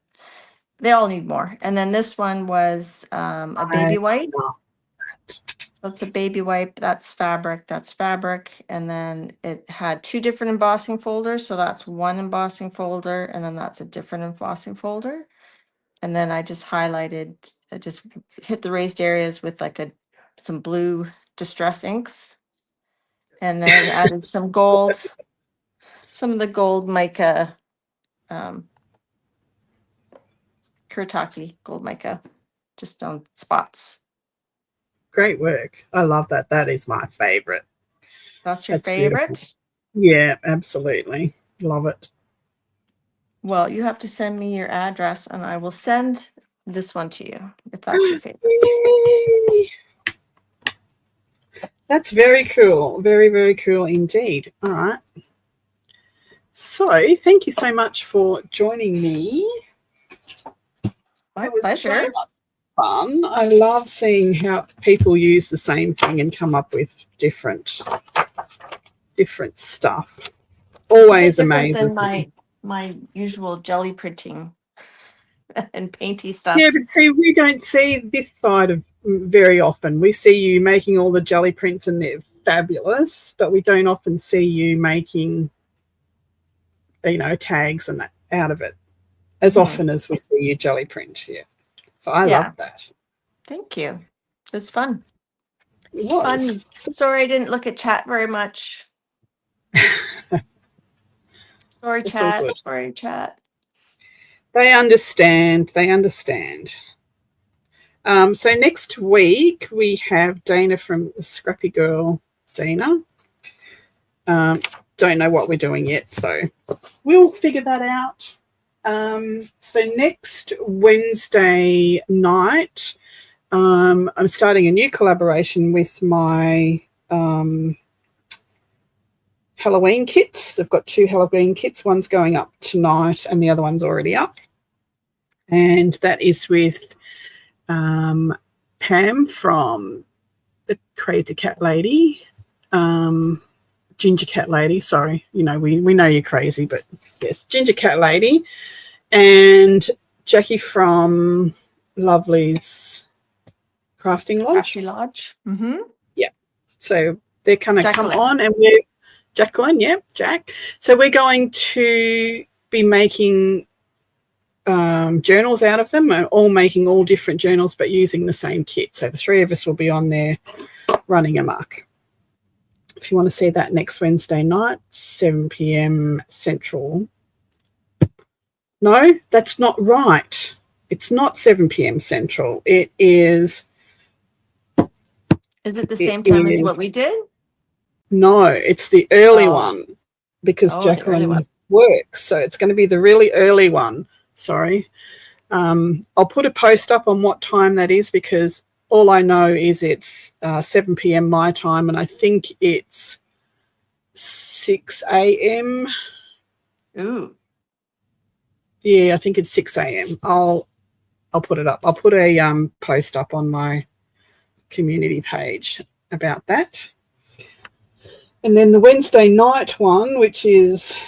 they all need more. And then this one was a baby wipe. That's a baby wipe. That's fabric. That's fabric. And then it had two different embossing folders. So that's one embossing folder, and then that's a different embossing folder. And then I just highlighted, I just hit the raised areas with like some blue distress inks. And then added some gold, some of the gold mica, Kuretake gold mica, just on spots. Great work. I love that. That is my favorite. That's your favorite? Beautiful. Yeah, absolutely. Love it. Well, you have to send me your address and I will send this one to you if that's your favorite. Yay! That's very cool. Very, very cool indeed. All right. So thank you so much for joining me. My pleasure. So much fun. I love seeing how people use the same thing and come up with different stuff. Always amazing. Than my usual jelly printing and painty stuff. Yeah, but see, we don't see this side of very often. We see you making all the jelly prints and they're fabulous, but we don't often see you making, tags and that out of it as often as we see you jelly print. Yeah. So I love that. Thank you. It was fun. It was. Fun. Sorry I didn't look at chat very much. Sorry, chat. Sorry, chat. They understand. So next week we have Dana from Scrappy Girl. Dana. Don't know what we're doing yet, so we'll figure that out. So next Wednesday night, I'm starting a new collaboration with my Halloween kits. I've got 2 Halloween kits. One's going up tonight and the other one's already up. And that is with Pam from the Crazy Cat Lady Ginger Cat Lady. Sorry, we know you're crazy, but yes, Ginger Cat Lady, and Jackie from Lovely's Crafting Lodge. Crafty Lodge. Mm-hmm. Yeah. So they're going to come Jacqueline. on, and we're Jacqueline. Yeah, Jack. So we're going to be making journals out of them. We're all making all different journals, but using the same kit. So the three of us will be on there running amok. If you want to see that next Wednesday night, 7 p.m. Central. No, that's not right. It's not 7 p.m. Central. It is. Is it the same time as what we did? No, it's the early one because Jacqueline works. So it's going to be the really early one. Sorry. I'll put a post up on what time that is because all I know is it's 7 p.m. my time, and I think it's 6 a.m. Ooh. Yeah, I think it's 6 a.m. I'll put it up. I'll put a post up on my community page about that. And then the Wednesday night one, which is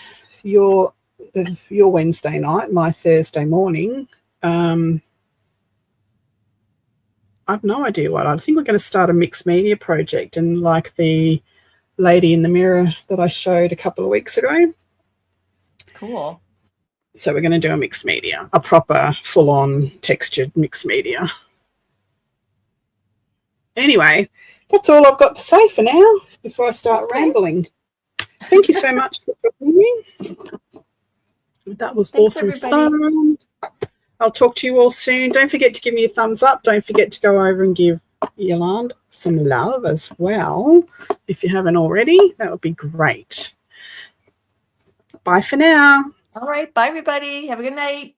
your Wednesday night, my Thursday morning. I have no idea what. I think we're going to start a mixed media project, and like the lady in the mirror that I showed a couple of weeks ago. Cool. So we're going to do a mixed media, a proper full-on textured mixed media. Anyway, that's all I've got to say for now before I start rambling. Thank you so much for joining me. That was awesome fun. I'll talk to you all soon. Don't forget to give me a thumbs up. Don't forget to go over and give Yolande some love as well. If you haven't already, that would be great. Bye for now. All right. Bye, everybody. Have a good night.